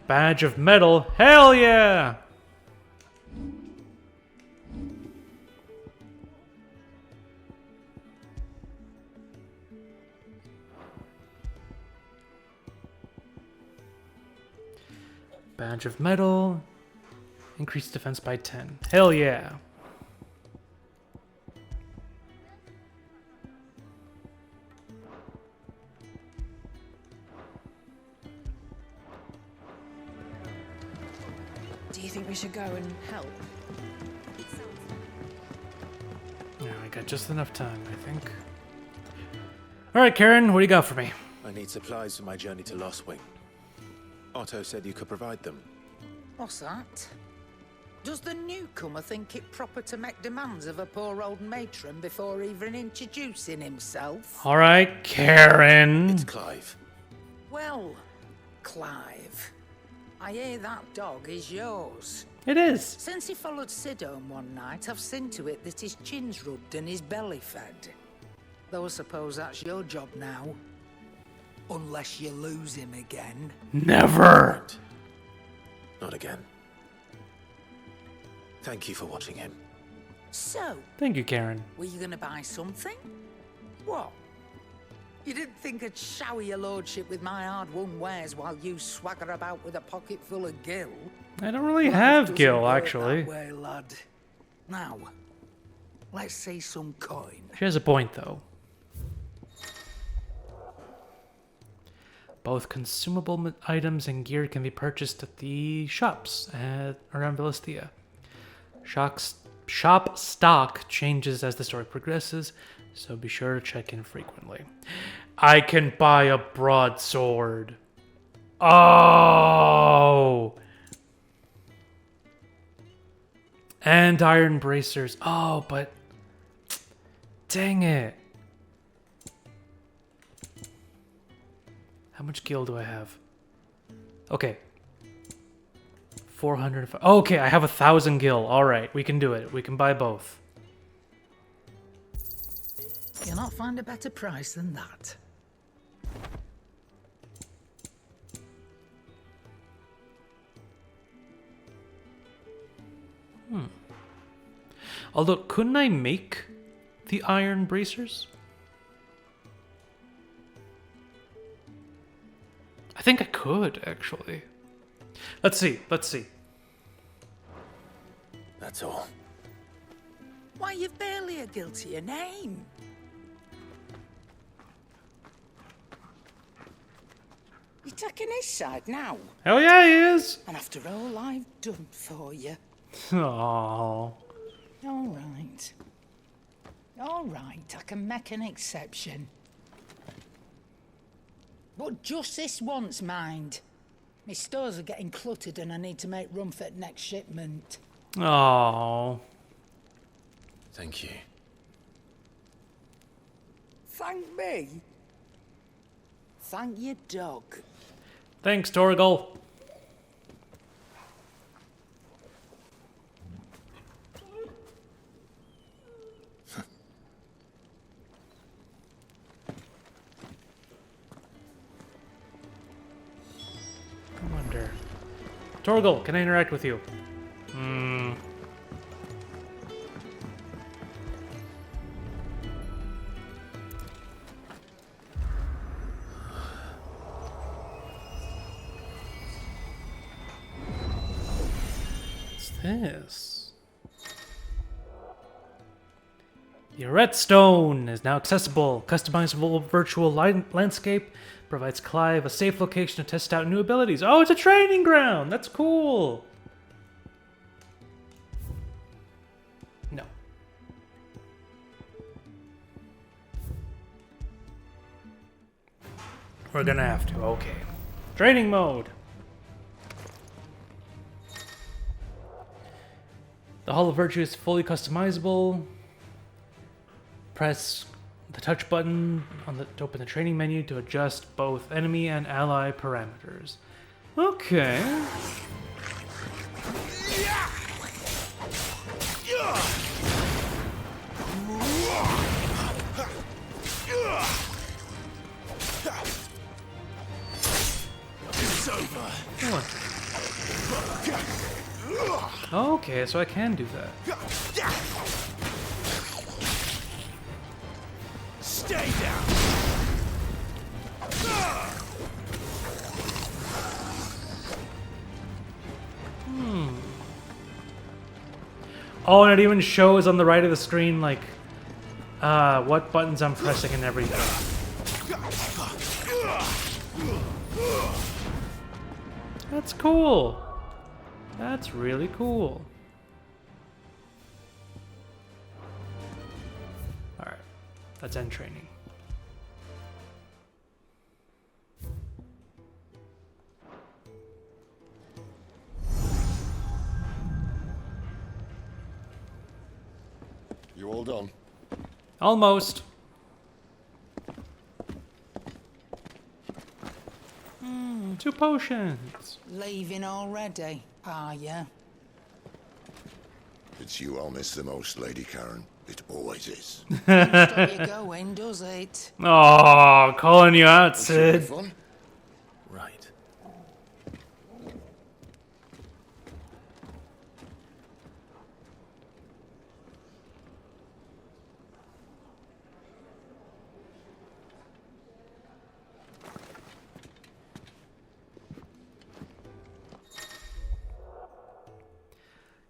Badge of metal. Hell yeah! Badge of metal. Increased defense by 10. Hell yeah. Do you think we should go and help? Yeah, I got just enough time, I think. Alright, Karen, what do you got for me? I need supplies for my journey to Lostwing. Otto said you could provide them. What's that? Does the newcomer think it proper to make demands of a poor old matron before even introducing himself? Alright, Karen. It's Clive. Well, Clive, I hear that dog is yours. It is. Since he followed Sid home one night, I've seen to it that his chin's rubbed and his belly fed. Though I suppose that's your job now. Unless you lose him again. Never! Not again. Thank you for watching him. So, Thank you, Karen. were you gonna buy something? What? You didn't think I'd shower your lordship with my hard-won wares while you swagger about with a pocket full of gil? I don't really Life have doesn't Gil, work actually. that way, lad. Now, let's see some coin. She has a point, though. Both consumable items and gear can be purchased at the shops around Villastia. Shop stock changes as the story progresses, so be sure to check in frequently. I can buy a broadsword. Oh! And iron bracers. Oh, but... Dang it. How much gil do I have? Okay. 400. Okay, I have 1,000 gil. Alright, we can do it. We can buy both. You'll not find a better price than that. Although, couldn't I make the iron bracers? I think I could, actually. Let's see. That's all. Why, you've barely a gil to your name. You're taking his side now. Hell yeah, he is. And after all I've done for you. Aww. All right. All right, I can make an exception. But just this once, mind. My stores are getting cluttered and I need to make room for the next shipment. Aww. Thank you. Thank me? Thank your dog. Thanks, Torgal. Commander. Torgal, can I interact with you? What's this? The Redstone is now accessible. Customizable virtual landscape provides Clive a safe location to test out new abilities. Oh, it's a training ground! That's cool! No. We're gonna have to, okay. Training mode! The Hall of Virtue is fully customizable. Press the touch button to open the training menu to adjust both enemy and ally parameters. Okay. Okay, so I can do that. Stay down. Oh, and it even shows on the right of the screen, like, what buttons I'm pressing and everything. That's cool. That's really cool. Alright, let's end training. You all done? Almost. Two potions. Leaving already, are ya? It's you I'll miss the most, Lady Karen. It always is. Don't stop you going, does it? Oh, calling you out, Sid. Fun? Right.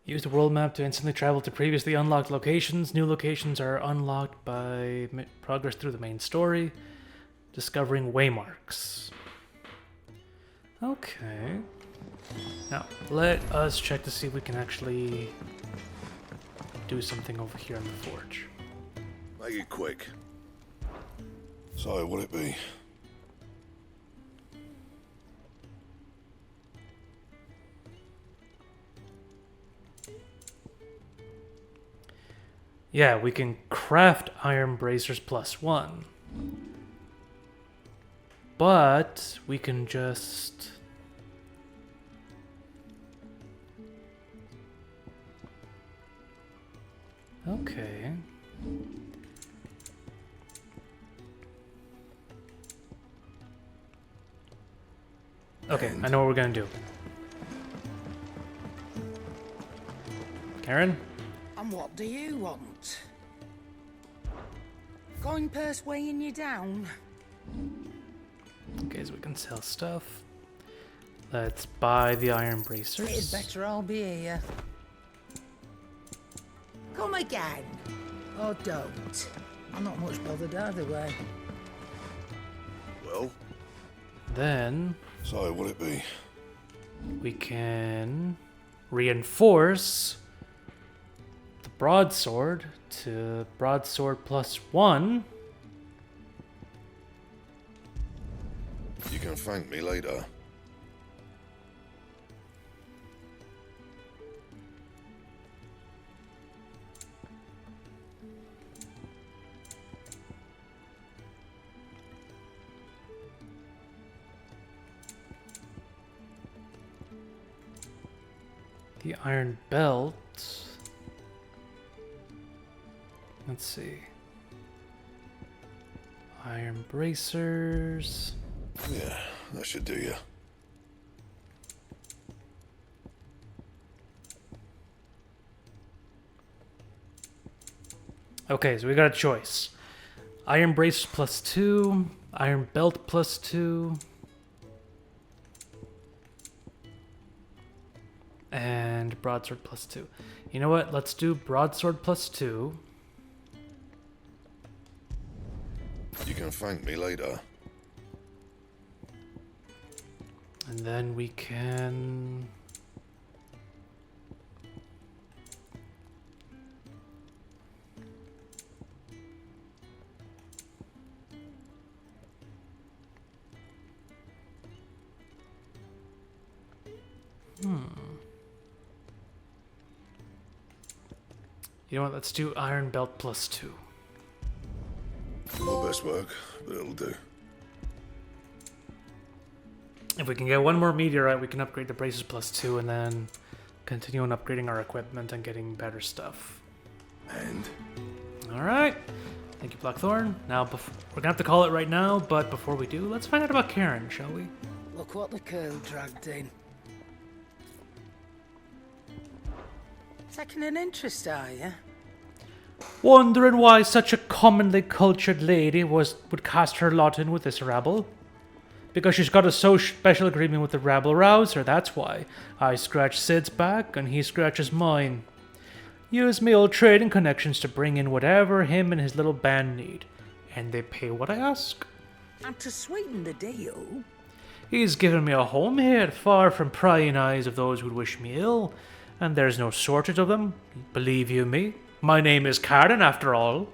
Use the world map to instantly travel to previously unlocked locations. New locations are unlocked by progress through the main story. Discovering waymarks. Okay. Now, let us check to see if we can actually do something over here in the forge. Make it quick. So, what'll it be? Yeah, we can craft iron bracers +1. But we can just... Okay. Okay, I know what we're gonna do. Garen? And what do you want? Coin purse weighing you down? Okay, so we can sell stuff. Let's buy the iron bracers. It'd better all be here. Come again. Or don't. I'm not much bothered either way. Well? Then... So, what'll it be? We can reinforce the broadsword to broadsword +1. You can thank me later. The iron belt. Let's see. Iron bracers. Yeah, that should do you. Okay, so we got a choice. Iron brace +2, iron belt +2, and broadsword +2. You know what? Let's do broadsword +2. You can thank me later. And then we can... You know what? Let's do iron belt +2. Not best work, but it'll do. If we can get one more meteorite, we can upgrade the braces +2 and then continue on upgrading our equipment and getting better stuff. And? Alright. Thank you, Blackthorn. Now, we're gonna have to call it right now, but before we do, let's find out about Karen, shall we? Look what the curl dragged in. Taking an interest, are you? Wondering why such a commonly cultured lady would cast her lot in with this rabble? Because she's got a so special agreement with the rabble rouser, that's why. I scratch Sid's back and he scratches mine. Use me old trading connections to bring in whatever him and his little band need. And they pay what I ask. And to sweeten the deal... He's given me a home here, far from prying eyes of those who'd wish me ill. And there's no shortage of them, believe you me. My name is Garen, after all.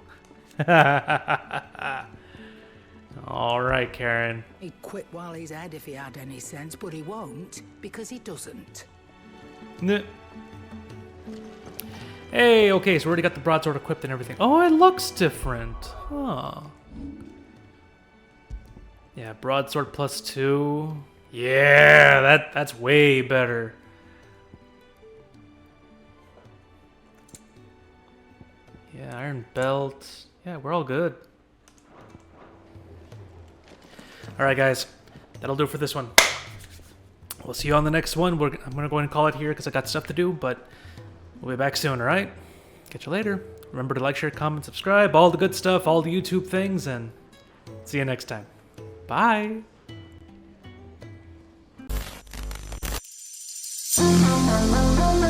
Alright, Karen. He'd quit while he's ahead if he had any sense, but he won't, because he doesn't. Hey, okay, so we already got the broadsword equipped and everything. Oh, it looks different. Huh. Yeah, broadsword +2. Yeah, that's way better. Yeah, iron belt. Yeah, we're all good. Alright, guys. That'll do it for this one. We'll see you on the next one. I'm going to go ahead and call it here because I got stuff to do, but we'll be back soon, alright? Catch you later. Remember to like, share, comment, subscribe, all the good stuff, all the YouTube things, and see you next time. Bye! Bye.